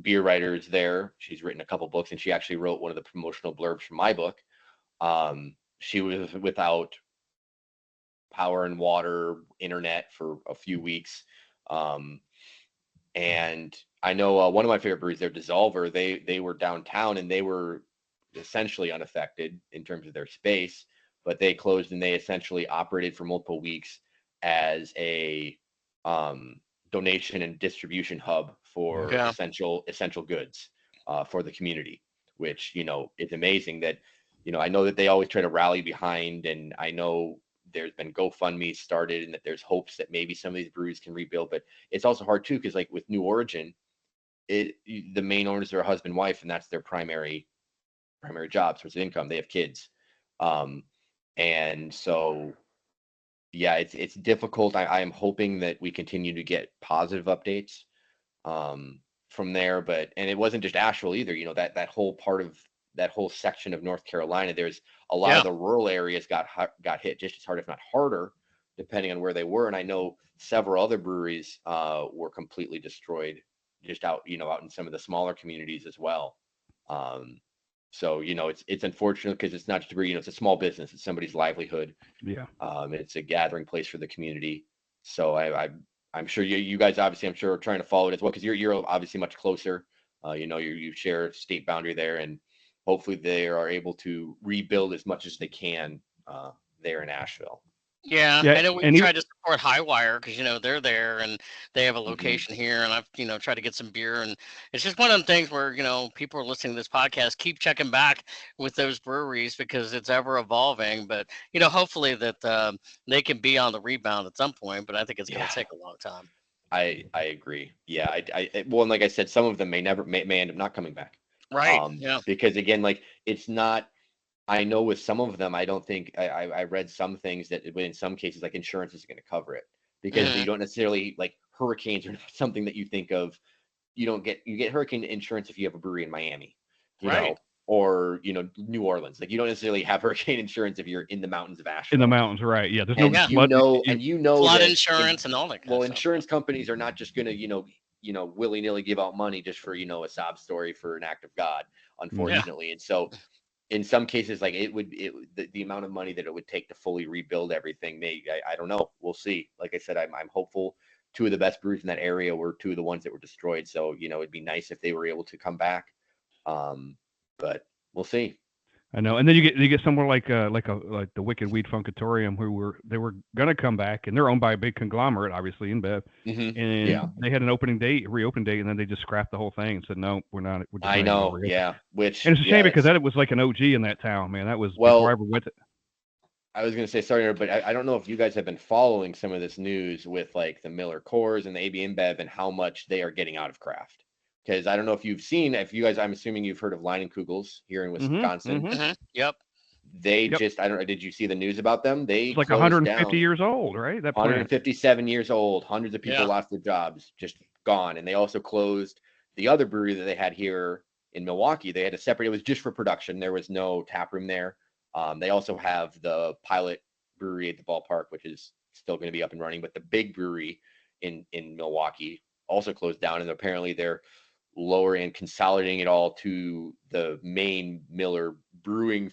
beer writers there. She's written a couple books, and she actually wrote one of the promotional blurbs for my book. She was without power and water, internet for a few weeks. Um, and I know one of my favorite breweries, their Dissolver, they were downtown and they were essentially unaffected in terms of their space, but they closed and they essentially operated for multiple weeks as a um, donation and distribution hub Yeah. for Yeah. essential goods for the community, which it's amazing that I know that they always try to rally behind, and I know there's been GoFundMe started and that there's hopes that maybe some of these breweries can rebuild, but it's also hard too because like with New Origin, the main owners are a husband wife, and that's their primary job, source of income. They have kids, um, and so yeah, it's difficult. I am hoping that we continue to get positive updates um, from there, but and it wasn't just Asheville either. That whole part of that whole section of North Carolina. There's a lot of Yeah. the rural areas got hit just as hard, if not harder, depending on where they were. And I know several other breweries were completely destroyed, just out in some of the smaller communities as well. Um, so it's unfortunate because it's not just a brewery. It's a small business. It's somebody's livelihood. Yeah. It's a gathering place for the community. So I'm sure you guys obviously I'm sure are trying to follow it as well because you're obviously much closer. You share state boundary there, and hopefully they are able to rebuild as much as they can there in Asheville. Yeah, Yeah. I know we've And tried to support Highwire because they're there and they have a Hmm. location here, and I've tried to get some beer, and it's just one of them things where people are listening to this podcast, keep checking back with those breweries because it's ever evolving, but hopefully that they can be on the rebound at some point, but I think it's going Yeah, to take a long time. I agree. Yeah, well, and like I said, some of them may end up not coming back. Right? Yeah. Because again, like it's not. I know with some of them, I don't think I read some things that in some cases, like insurance isn't going to cover it because you Hmm. don't necessarily like hurricanes are not something that you think of. You get hurricane insurance if you have a brewery in Miami, you Right. know, or New Orleans. Like you don't necessarily have hurricane insurance if you're in the mountains of in the Asheville. mountains, right? Yeah. There's no And Yeah. you flood. know, You, and you know Flood that insurance and all that kind of well, stuff. insurance companies are not just going to willy nilly give out money just for a sob story for an act of God, mhm. Yeah. unfortunately. And so in some cases, like the amount of money that it would take to fully rebuild everything, I don't know. We'll see. Like I said, I'm hopeful. Two of the best breweries in that area were two of the ones that were destroyed. So it'd be nice if they were able to come back. Um, but we'll see. I know. And then you get somewhere like the Wicked Weed Funkatorium, they were gonna come back, and they're owned by a big conglomerate, obviously in Bev, Yeah, and they had an reopen date, and then they just scrapped the whole thing and said no, we're not, we're just I not even gonna know. reopen. Yeah, which And it's a shame yeah, because it's that was like an OG in that town, man. That was before I well. ever went to. I was going to say sorry, but I don't know if you guys have been following some of this news with like the Miller Coors and the AB InBev and how much they are getting out of craft. Because I don't know if you've seen, if you guys, I'm assuming you've heard of Leinenkugels here in Mhm. Wisconsin. Mhm. Hmm. Yep. They Yep. just, I don't know, did you see the news about them? They It's like closed 150 down, years old, right? That plant. 157 years old, hundreds of people Yeah. lost their jobs, just gone. And they also closed the other brewery that they had here in Milwaukee. They had to separate, it was just for production. There was no tap room there. They also have the pilot brewery at the ballpark, which is still going to be up and running, but the big brewery in Milwaukee also closed down. And apparently they're lower and consolidating it all to the main Miller brewing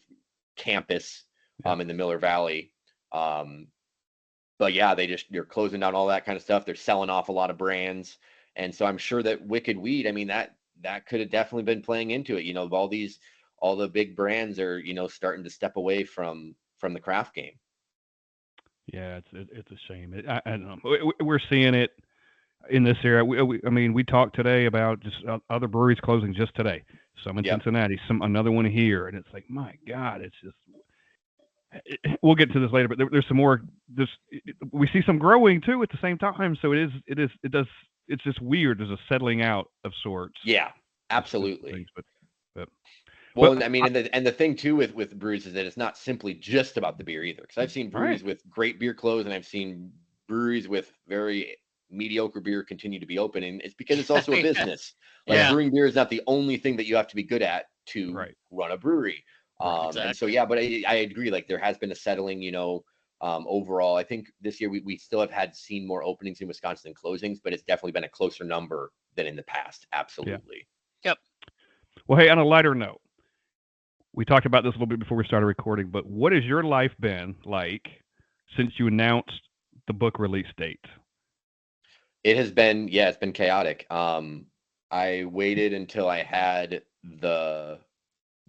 campus Yeah. in the Miller Valley. Um, but yeah, they're closing down all that kind of stuff. They're selling off a lot of brands, and so I'm sure that Wicked Weed. I mean that could have definitely been playing into it. All the big brands are starting to step away from the craft game. Yeah, it's a shame. I don't know. We're seeing it in this area. I mean, we talked today about just other breweries closing just today. Some in Yep. Cincinnati, another one here, and it's like, my God, it's just. We'll get to this later, but there's some more. This we see some growing too at the same time. So it does. It's just weird. There's a settling out of sorts. Yeah. Just Absolutely. things, but Well, Well, I mean, and the thing too with breweries is that it's not simply just about the beer either. Because I've seen right. breweries with great beer close, and I've seen breweries with very mediocre beer continue to be open, and it's because it's also a Yeah. business. Like Yeah. brewing beer is not the only thing that you have to be good at to Right. run a brewery. Right. And so Exactly. yeah, but I agree. Like there has been a settling, overall. I think this year we still have had seen more openings in Wisconsin than closings, but it's definitely been a closer number than in the past. Yeah. Absolutely. Yep. Well, hey, on a lighter note, we talked about this a little bit before we started recording, but what has your life been like since you announced the book release date? It has been, yeah, it's been chaotic. I waited until I had the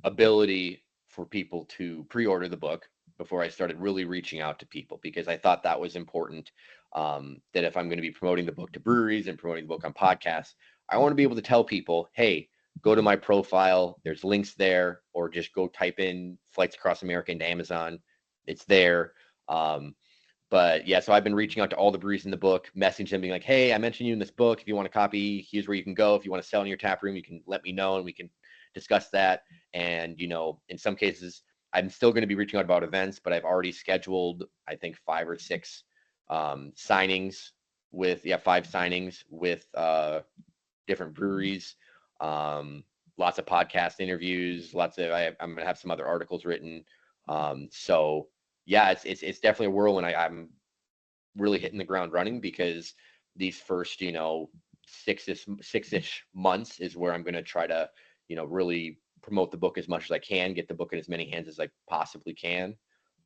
ability for people to pre-order the book before I started really reaching out to people because I thought that was important. That if I'm going to be promoting the book to breweries and promoting the book on podcasts, I want to be able to tell people, hey, go to my profile. There's links there, or just go type in Flights Across America into Amazon. It's there. Um, but yeah, so I've been reaching out to all the breweries in the book, messaging them, being like, "Hey, I mentioned you in this book. If you want a copy, here's where you can go. If you want to sell in your tap room, you can let me know, and we can discuss that." And in some cases, I'm still going to be reaching out about events, but I've already scheduled, I think, 5 or 6 signings with, yeah, 5 signings with different breweries. Um, Lots of podcast interviews. I'm going to have some other articles written. So yeah, it's definitely a whirlwind. I'm really hitting the ground running because these first, 6-ish months is where I'm going to try to, really promote the book as much as I can, get the book in as many hands as I possibly can.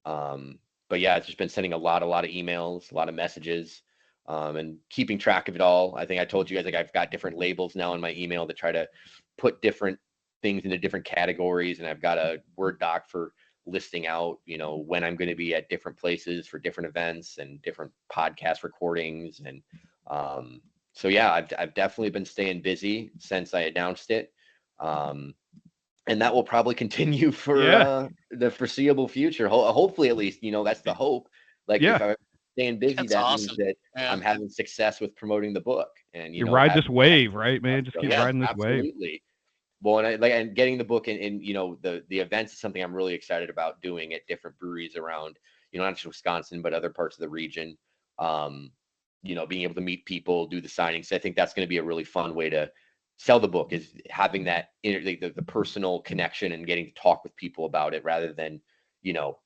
Um, but yeah, it's just been sending a lot of emails, a lot of messages, and keeping track of it all. I think I told you guys like I've got different labels now in my email to try to put different things into different categories, and I've got a Word doc for listing out, when I'm going to be at different places for different events and different podcast recordings, and um, so yeah, I've definitely been staying busy since I announced it. Um, and that will probably continue for Yeah. the foreseeable future. Hopefully, at least, that's the hope. Like if Yeah. I'm staying busy, That's that means awesome. that Yeah. I'm having success with promoting the book, and You ride this having that wave, right, man? Just stuff. keep Yes, riding this wave. absolutely. Well, and getting the book and the events is something I'm really excited about doing at different breweries around, not just Wisconsin but other parts of the region. Um, Being able to meet people, do the signings. I think that's going to be a really fun way to sell the book, is having that the personal connection and getting to talk with people about it rather than, you know,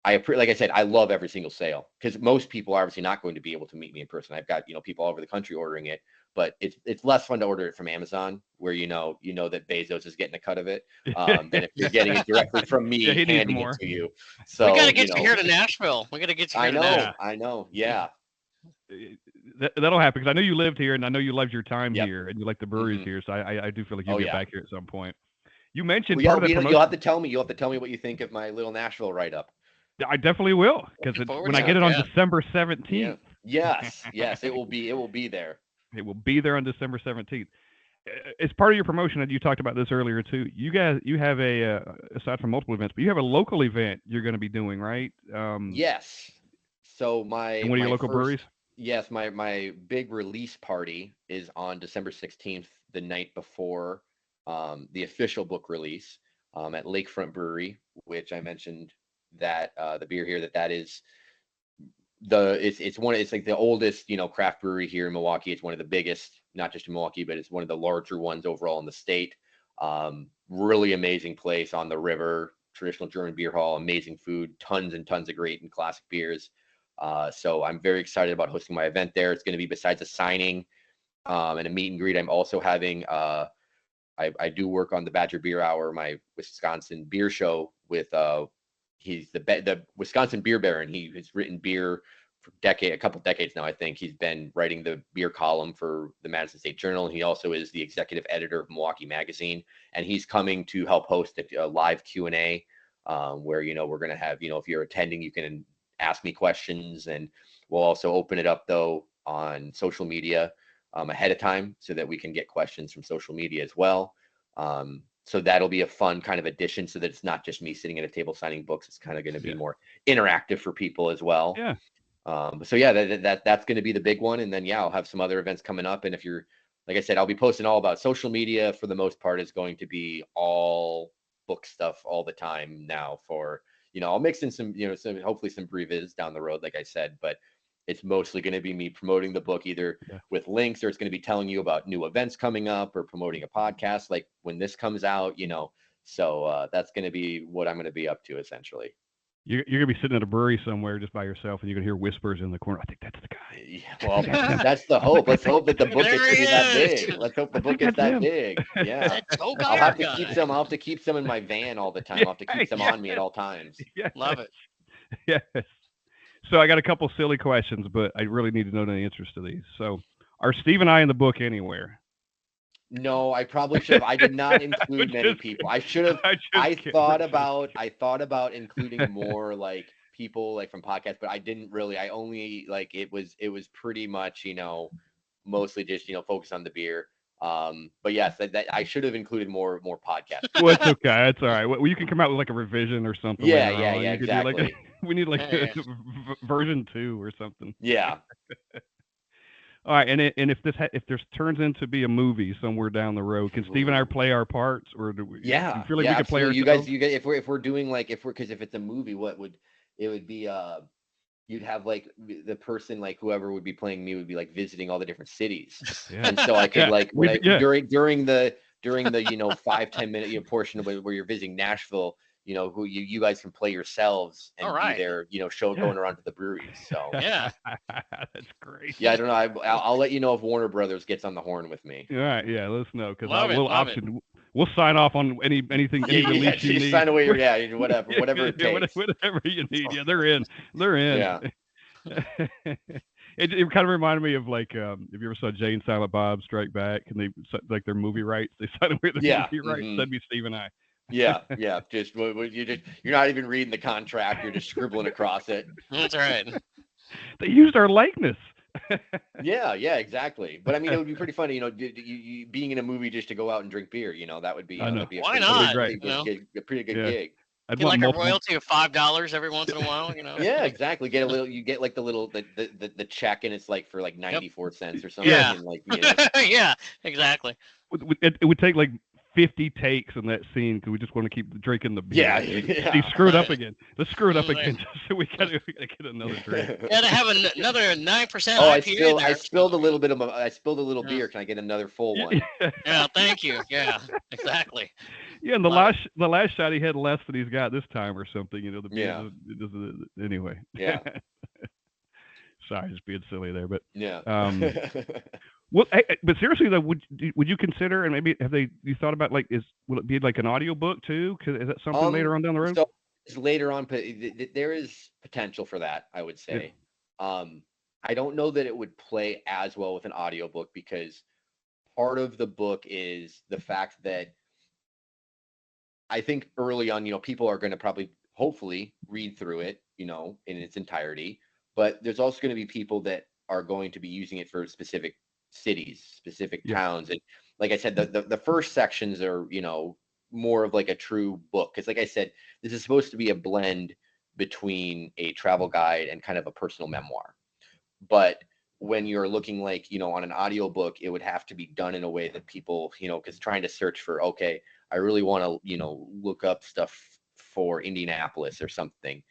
like I said, I love every single sale because most people are obviously not going to be able to meet me in person. I've got, people all over the country ordering it, but it's less fun to order it from Amazon where that Bezos is getting a cut of it, than if you're getting it directly from Yeah, me he needs handing it more. to you. We got So, to get you here to Nashville. We got to get you here I to know, Yeah. Nashville. I know. Yeah. That'll happen because I know you lived here and I know you loved your time Yep. here and you like the breweries Hmm. here. So I do feel like you'll Oh get yeah. back here at some point. You mentioned Well, part of that you'll have promotion. to tell me. You'll have to tell me what you think of my little Nashville write up. I definitely will because Looking forward when I to Yeah. get it. it on Yeah. December Yeah. 17th, Yes. Yes. It will be there. it will be there on December 17th. As part of your promotion, and you talked about this earlier too. You have aside from multiple events, but you have a local event you're going to be doing, right? Yes. So And one of your my local breweries. first yes, my big release party is on December 16th, the night before the official book release, at Lakefront Brewery, which I mentioned that the beer here that is it's like the oldest, craft brewery here in Milwaukee. It's one of the biggest, not just in Milwaukee, but it's one of the larger ones overall in the state. Really amazing place on the river, traditional German beer hall, amazing food, tons and tons of great and classic beers. So I'm very excited about hosting my event there. It's going to be, besides a signing and a meet and greet, I'm also having I do work on the Badger Beer Hour, my Wisconsin beer show with he's the Wisconsin beer baron. He has written beer for a couple decades now. I think he's been writing the beer column for the Madison State Journal. He also is the executive editor of Milwaukee Magazine, and he's coming to help host a live Q&A where we're going to have, if you're attending, you can ask me questions, and we'll also open it up though on social media ahead of time so that we can get questions from social media as well. So that'll be a fun kind of addition so that it's not just me sitting at a table signing books. It's kind of going to be Yeah. more interactive for people as well. Yeah. So yeah, that's going to be the big one. And then, yeah, I'll have some other events coming up. And if you're, like I said, I'll be posting all about social media for the most part is going to be all book stuff all the time now for, I'll mix in some, some, hopefully some breviz down the road, like I said, but it's mostly going to be me promoting the book either with links, or it's going to be telling you about new events coming up, or promoting a podcast like when this comes out, so that's going to be what I'm going to be up to essentially. You're gonna be sitting at a brewery somewhere just by yourself, and you're gonna hear whispers in the corner. I think that's the guy. Yeah, well, that's the hope. Let's hope that the book There gets to he be that is. big. Let's hope the book think gets that's that him. big. Yeah. That's Joe I'll Geier have to guy. keep some. I'll have to keep some in my van all the time. I'll have to keep some on me at all times. Yes, Love it. yes. So I got a couple silly questions, but I really need to know the answers to these. So, are Steve and I in the book anywhere? No, I probably should have. I did not include many people. I should have. I thought about including more like people like from podcasts, but I didn't really. I only like it was pretty much, mostly just, focus on the beer. But yes, that I should have included more podcasts. Well, it's okay. That's all right. Well, you can come out with like a revision or something. Yeah, later on. yeah, You could do exactly. like we need like Yeah. version 2 or something. Yeah. All right, and if this turns into be a movie somewhere down the road, can Steve and I play our parts, or do we? Yeah, do you feel like yeah, we could play absolutely. ourselves? You guys, if we're doing like because if it's a movie, what would it would be? You'd have like the person, like whoever would be playing me would be like visiting all the different cities, Yeah. and so I could Yeah, like we- yeah. during the 5-10 minute portion of it where you're visiting Nashville, who you guys can play yourselves and All right. be there, show Yeah. going around to the breweries. So Yeah. That's great. yeah, I don't know. I'll let you know if Warner Brothers gets on the horn with me. All right, yeah, let us know because Love it, we'll love it. option. We'll sign off on anything, any release you just need. sign away your whatever it Yeah, takes. whatever you need. Yeah, they're in. They're in. Yeah. It kind of reminded me of like if you ever saw Jay and Silent Bob Strike Back, and they like their movie rights, they sign away their Yeah, movie rights. mhm. That'd be Steve and I. Yeah, just you're not even reading the contract, you're just scribbling across it. That's right. They used our likeness. Yeah, exactly. But I mean, it would be pretty funny, you being in a movie just to go out and drink beer. That would be, I know. that'd be a Why pretty not, good- you know? a pretty good Yeah. gig. I'd Get want like a multiple. royalty of $5 every once in a while, Yeah, exactly. You get like the little the check, and it's like for like 94 cents or something. Yeah. And like, Yeah, exactly. It would take like 50 takes in that scene because we just want to keep drinking the beer. Yeah, He screwed up again. Let's screw it up Right. again. So we gotta get another drink. Gotta have another 9% Oh, IPA I there. spilled a little bit of I spilled a little Yeah. beer. Can I get another full one? Yeah, thank you. Yeah, exactly. Yeah, and the Love last shot he had less than he's got this time or something. The beer Yeah. anyway. Yeah. Sorry, just being silly there, but Yeah. well, but seriously though, would you consider, and maybe you thought about like will it be like an audio book too? Is that something later on down the road? So it's later on, there is potential for that, I would say. I don't know that it would play as well with an audiobook because part of the book is the fact that I think early on, people are going to probably, hopefully, read through it, in its entirety. But there's also going to be people that are going to be using it for specific cities, specific towns. And like I said, the first sections are, more of like a true book. Because like I said, this is supposed to be a blend between a travel guide and kind of a personal memoir. But when you're looking like, on an audiobook, it would have to be done in a way that people, because trying to search for, okay, I really want to, look up stuff for Indianapolis or something,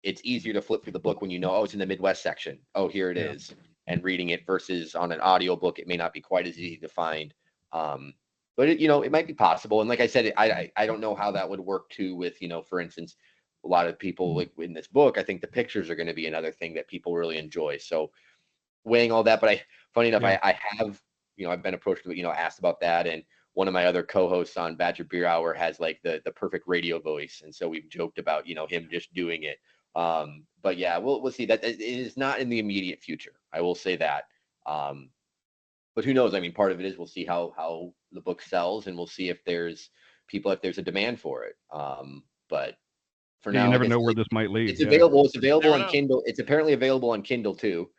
it's easier to flip through the book when oh, it's in the Midwest section. Oh, here it is. And reading it versus on an audiobook, it may not be quite as easy to find. But it might be possible. And like I said, I don't know how that would work too with, for instance, a lot of people like in this book, I think the pictures are going to be another thing that people really enjoy. So weighing all that, but funny enough, I have, I've been approached, asked about that. And one of my other co-hosts on Badger Beer Hour has like the perfect radio voice. And so we've joked about, him just doing it. But yeah, we'll see. That it is not in the immediate future. I will say that. But who knows? I mean, part of it is we'll see how the book sells, and we'll see if there's a demand for it. But for now, you never know where this might lead. It's available. It's available Never on know. Kindle. It's apparently available on Kindle too.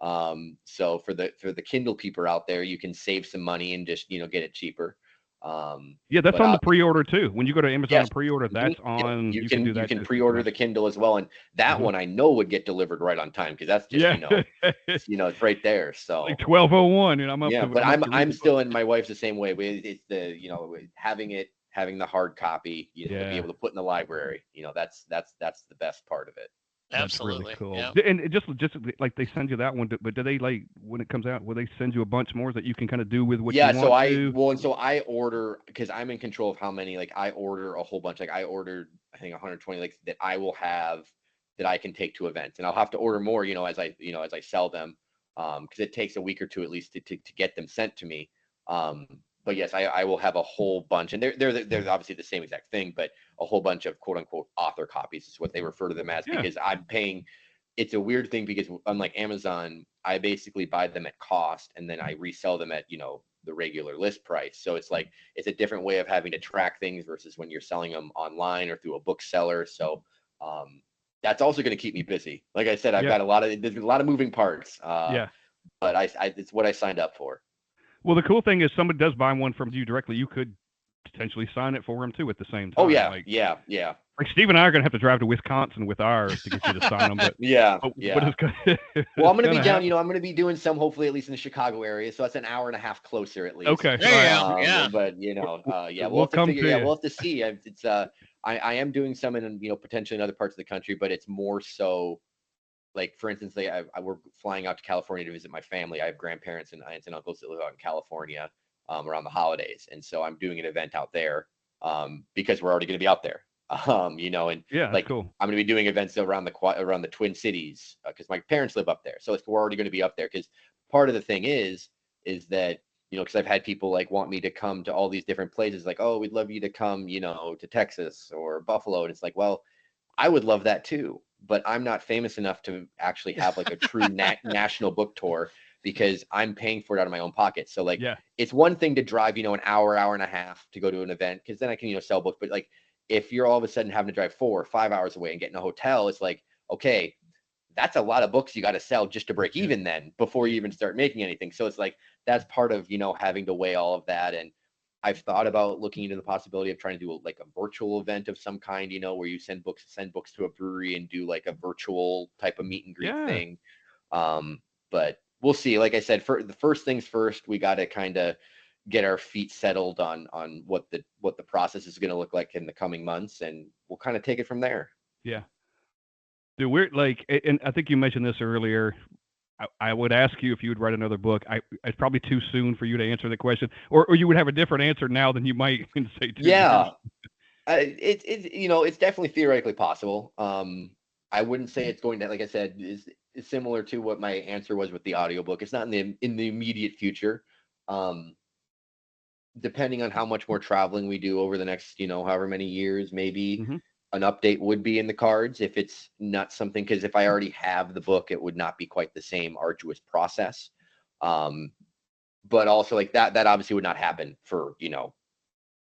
So for the Kindle people out there, you can save some money and just get it cheaper. Yeah, that's but on the pre-order too. When you go to Amazon Yes. and pre-order, that's on. You can can do that. you can just pre-order as the Kindle as well, and that Mhm. one I know would get delivered right on time because that's just it's right there. So like 12:01, I'm up yeah, to. but I'm up to read I'm the still, book. and my wife's the same way. It's the having it having the hard copy, you know, to be Yeah. able to put in the library. You know, that's the best part of it. That's really Absolutely. cool. Yeah. And just like they send you that one, but do they like when it comes out? Will they send you a bunch more that you can kind of do with what you Yeah, so want to? I order because I'm in control of how many. Like I order a whole bunch. Like I ordered, I think 120, like that I will have that I can take to events, and I'll have to order more, you know, as I sell them, because it takes a week or two at least to get them sent to me. But yes, I will have a whole bunch, and they're obviously the same exact thing, but a whole bunch of quote unquote author copies is what they refer to them as, Yeah. because I'm paying. It's a weird thing because unlike Amazon, I basically buy them at cost and then I resell them at, you know, the regular list price. So it's like it's a different way of having to track things versus when you're selling them online or through a bookseller. So that's also going to keep me busy. Like I said, I've Yeah. got there's a lot of moving parts, Yeah. but it's what I signed up for. Well, the cool thing is, somebody does buy one from you directly. You could potentially sign it for them too at the same Oh time. yeah, Like yeah, Steve and I are gonna have to drive to Wisconsin with ours to get you to sign them, but yeah, but yeah. it's gonna, Well, I'm it's going to be gonna down, you happen. know, I'm going to be doing some hopefully at least in the Chicago area. So that's an hour and a half closer at least. Okay. All There you right. go. Yeah. But you know, yeah, we'll We'll have to come figure, to yeah, you. we'll have to see. I am doing some in, you know, potentially in other parts of the country, but it's more so like, for instance, we're flying out to California to visit my family. I have grandparents and aunts and uncles that live out in California, around the holidays. And so I'm doing an event out there, because we're already going to be out there. You know, and Yeah, that's like cool. I'm going to be doing events around the Twin Cities, because my parents live up there. So we're already going to be up there, because part of the thing is that, you know, because I've had people like want me to come to all these different places, like, oh, we'd love you to come, you know, to Texas or Buffalo. And it's like, well, I would love that too, but I'm not famous enough to actually have like a true national book tour, because I'm paying for it out of my own pocket. So like, Yeah. it's one thing to drive, you know, an hour and a half to go to an event, because then I can, you know, sell books. But like, if you're all of a sudden having to drive 4 or 5 hours away and get in a hotel, it's like, okay, that's a lot of books you got to sell just to break Yeah. even then before you even start making anything. So it's like, that's part of, you know, having to weigh all of that. And I've thought about looking into the possibility of trying to do like a virtual event of some kind, you know, where you send books to a brewery and do like a virtual type of meet and greet Yeah. thing. But we'll see. Like I said, for the first things first, we got to kind of get our feet settled on what the process is going to look like in the coming months, and we'll kind of take it from there. Yeah. Dude, we're like, and I think you mentioned this earlier. I would ask you if you would write another book. It's probably too soon for you to answer the question, or you would have a different answer now than you might in say 2 years. Yeah, you know, it's definitely theoretically possible. I wouldn't say it's going to, like I said, is similar to what my answer was with the audiobook. It's not in the immediate future. Um, Depending on how much more traveling we do over the next, you know, however many years, maybe Hmm. an update would be in the cards if it's not something, because if I already have the book, it would not be quite the same arduous process. Um, but also like that obviously would not happen for, you know,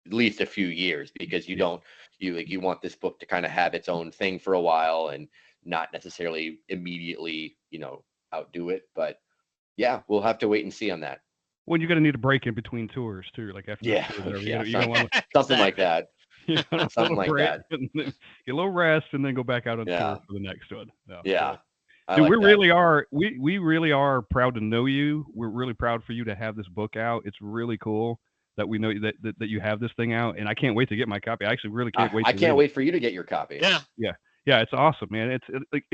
at least a few years, because Yeah. you want this book to kind of have its own thing for a while and not necessarily immediately, you know, outdo it. But yeah, we'll have to wait and see on that. Well, you're gonna need a break in between tours too. Like after this Yeah, tour, there, yeah, you're gonna want something like Exactly. that. you know, a Something little like break that. and then get a little rest, and then go back out on tour Yeah, for the next one. No, yeah. cool. I Dude, we like that. really are. We really are proud to know you. We're really proud for you to have this book out. It's really cool that we know that you have this thing out, and I can't wait to get my copy. I actually really can't wait I to read can't it. wait for you to get your copy. Yeah. Yeah, yeah, it's awesome, man.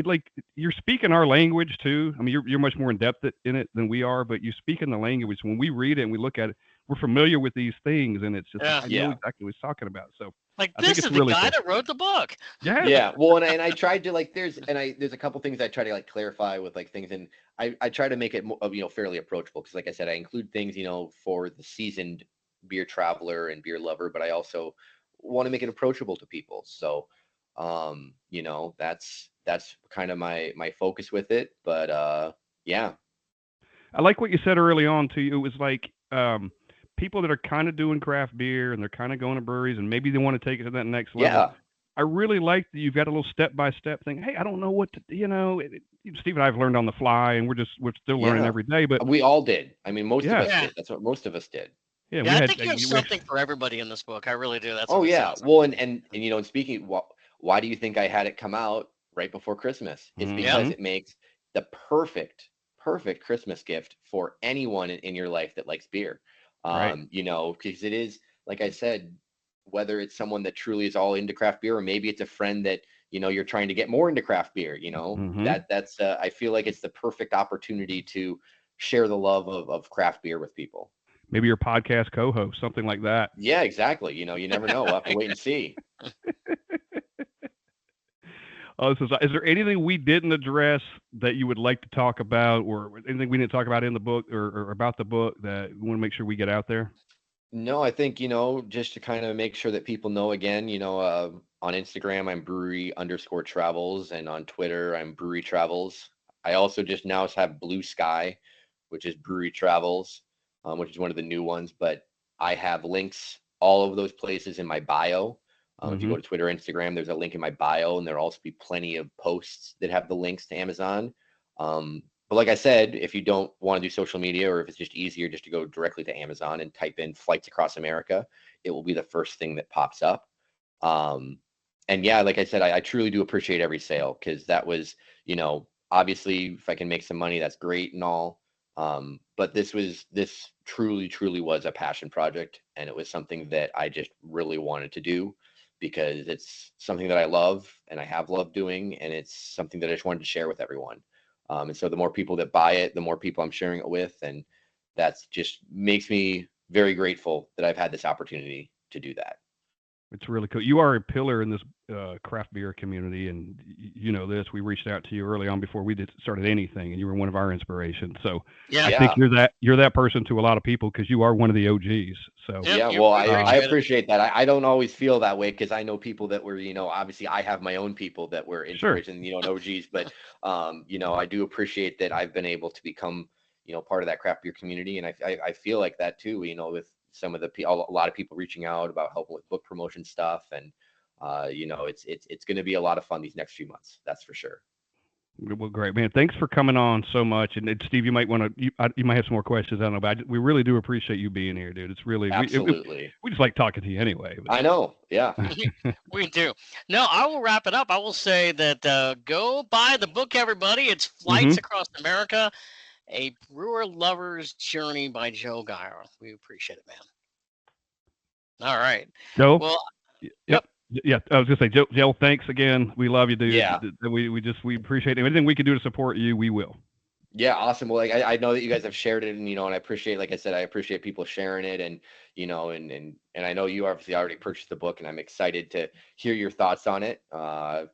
Like you're speaking our language too. I mean, you're much more in depth in it than we are, but you speak in the language. When we read it and we look at it, we're familiar with these things, and it's just like Yeah. I know Yeah. exactly what he's talking about. So Like I think this it's is the really guy cool. that wrote the book. Yeah, Yeah. Well, and I tried to like there's a couple things I try to like clarify with like things, and I try to make it you know, fairly approachable, because like I said, I include things, you know, for the seasoned beer traveler and beer lover, but I also want to make it approachable to people. So you know, that's kind of my focus with it. But yeah. I like what you said early on too. It was like people that are kind of doing craft beer and they're kind of going to breweries and maybe they want to take it to that next level. Yeah. I really like that you've got a little step by step thing. Hey, I don't know what to, Steve and I have learned on the fly, and we're still learning Yeah. every day. But We all did. I mean, most of yeah, us Yeah. did. That's what most of us did. yeah, Yeah. we I had think you have we something for everybody in this book. I really do. That's Oh what it yeah. sounds like. Well, and you know, and speaking, why do you think I had it come out right before Christmas? It's Yeah. because hmm it makes the perfect Christmas gift for anyone in your life that likes beer. right, You know, because it is, like I said, whether it's someone that truly is all into craft beer, or maybe it's a friend that, you're trying to get more into craft beer, Mm-hmm. that's I feel like it's the perfect opportunity to share the love of craft beer with people. Maybe your podcast co-host, something like that. Yeah, exactly. You never know. We'll have to wait and see. Oh, is there anything we didn't address that you would like to talk about, or anything we didn't talk about in the book, or about the book that we want to make sure we get out there? No, I think, just to kind of make sure that people know again, on Instagram, I'm brewery_travels, and on Twitter, I'm brewery travels. I also just now have Blue Sky, which is brewery travels, which is one of the new ones, but I have links all of those places in my bio. If you Mm-hmm. go to Twitter, Instagram, there's a link in my bio, and there'll also be plenty of posts that have the links to Amazon. But like I said, if you don't want to do social media, or if it's just easier just to go directly to Amazon and type in flights across America, it will be the first thing that pops up. Um, and yeah, like I said, I truly do appreciate every sale, because that was, obviously if I can make some money, that's great and all. But this truly was a passion project, and it was something that I just really wanted to do, because it's something that I love and I have loved doing, and it's something that I just wanted to share with everyone. And so the more people that buy it, the more people I'm sharing it with, and that's just makes me very grateful that I've had this opportunity to do that. It's really cool. You are a pillar in this craft beer community, and you know this. We reached out to you early on before we did started anything, and you were one of our inspirations. So Yeah. I think Yeah. you're that person to a lot of people, because you are one of the OGs. So Yep. Yeah, You, well, we I appreciate it. appreciate that. I don't always feel that way, because I know people that were, obviously I have my own people that were sure, inspiration, and OGs, but I do appreciate that I've been able to become, part of that craft beer community, and I feel like that too, with some of a lot of people reaching out about helping with book promotion stuff, and it's going to be a lot of fun these next few months. That's for sure. well, great man. Thanks for coming on so much. And Steve, you might want to you might have some more questions. I don't know, but we really do appreciate you being here, dude. It's really Absolutely. we just like talking to you anyway. I know. Yeah. We do. No, I will wrap it up. I will say that go buy the book, everybody. It's Mm-hmm. Flights Across America, a brewer lover's journey by Joe Geier. We appreciate it, man. All right. Joe. Well, Yep. yep. Yeah, I was gonna say, Joe, thanks again. We love you, dude. Yeah. We appreciate it. Anything we can do to support you, we will. Yeah, awesome. Well, like I know that you guys have shared it, and and I appreciate, like I said, I appreciate people sharing it, and and I know you obviously already purchased the book, and I'm excited to hear your thoughts on it. I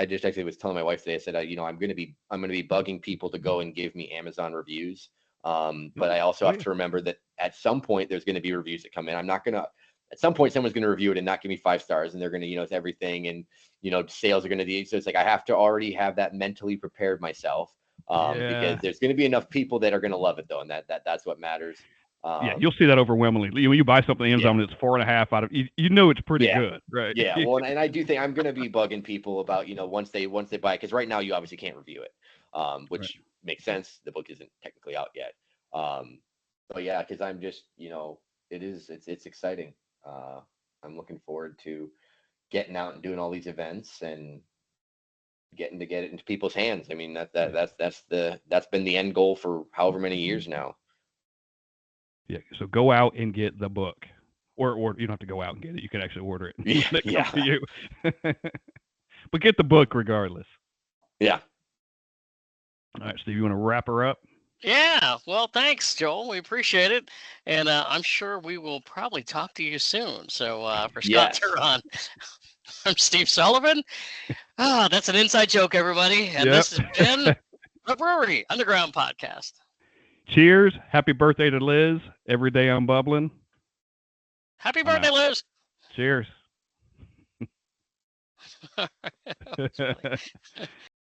just actually was telling my wife today. I said, I'm gonna be bugging people to go and give me Amazon reviews. But I also Oh have yeah. to remember that at some point there's going to be reviews that come in. I'm not gonna. At some point, someone's going to review it and not give me 5 stars, and they're going to, it's everything, and sales are going to be. So it's like I have to already have that mentally prepared myself, Yeah. because there's going to be enough people that are going to love it though, and that's what matters. Yeah, you'll Um, see that overwhelmingly. When you buy something on yeah, Amazon and it's 4.5 out of, you know it's pretty yeah, good, right? yeah. Well, and I do think I'm going to be bugging people about, once they buy it, because right now you obviously can't review it, Right. which makes sense. The book isn't technically out yet. Um, but yeah, because I'm just, it's exciting. Uh, I'm looking forward to getting out and doing all these events and getting to get it into people's hands. I mean, Yeah. that's been the end goal for however many years now. Yeah. So go out and get the book, or you don't have to go out and get it. You can actually order it Yeah, when it comes to yeah, you. But get the book regardless. yeah. All right, Steve, you want to wrap her up? Yeah. Well, thanks, Joel. We appreciate it. And I'm sure we will probably talk to you soon. So for Scott Yes. Turon, I'm Steve Sullivan. Ah, that's an inside joke, everybody. And Yep. this has been the Brewery Underground Podcast. Cheers. Happy birthday to Liz. Every day I'm bubbling. Happy I'm birthday, out. Liz. Cheers. That's funny.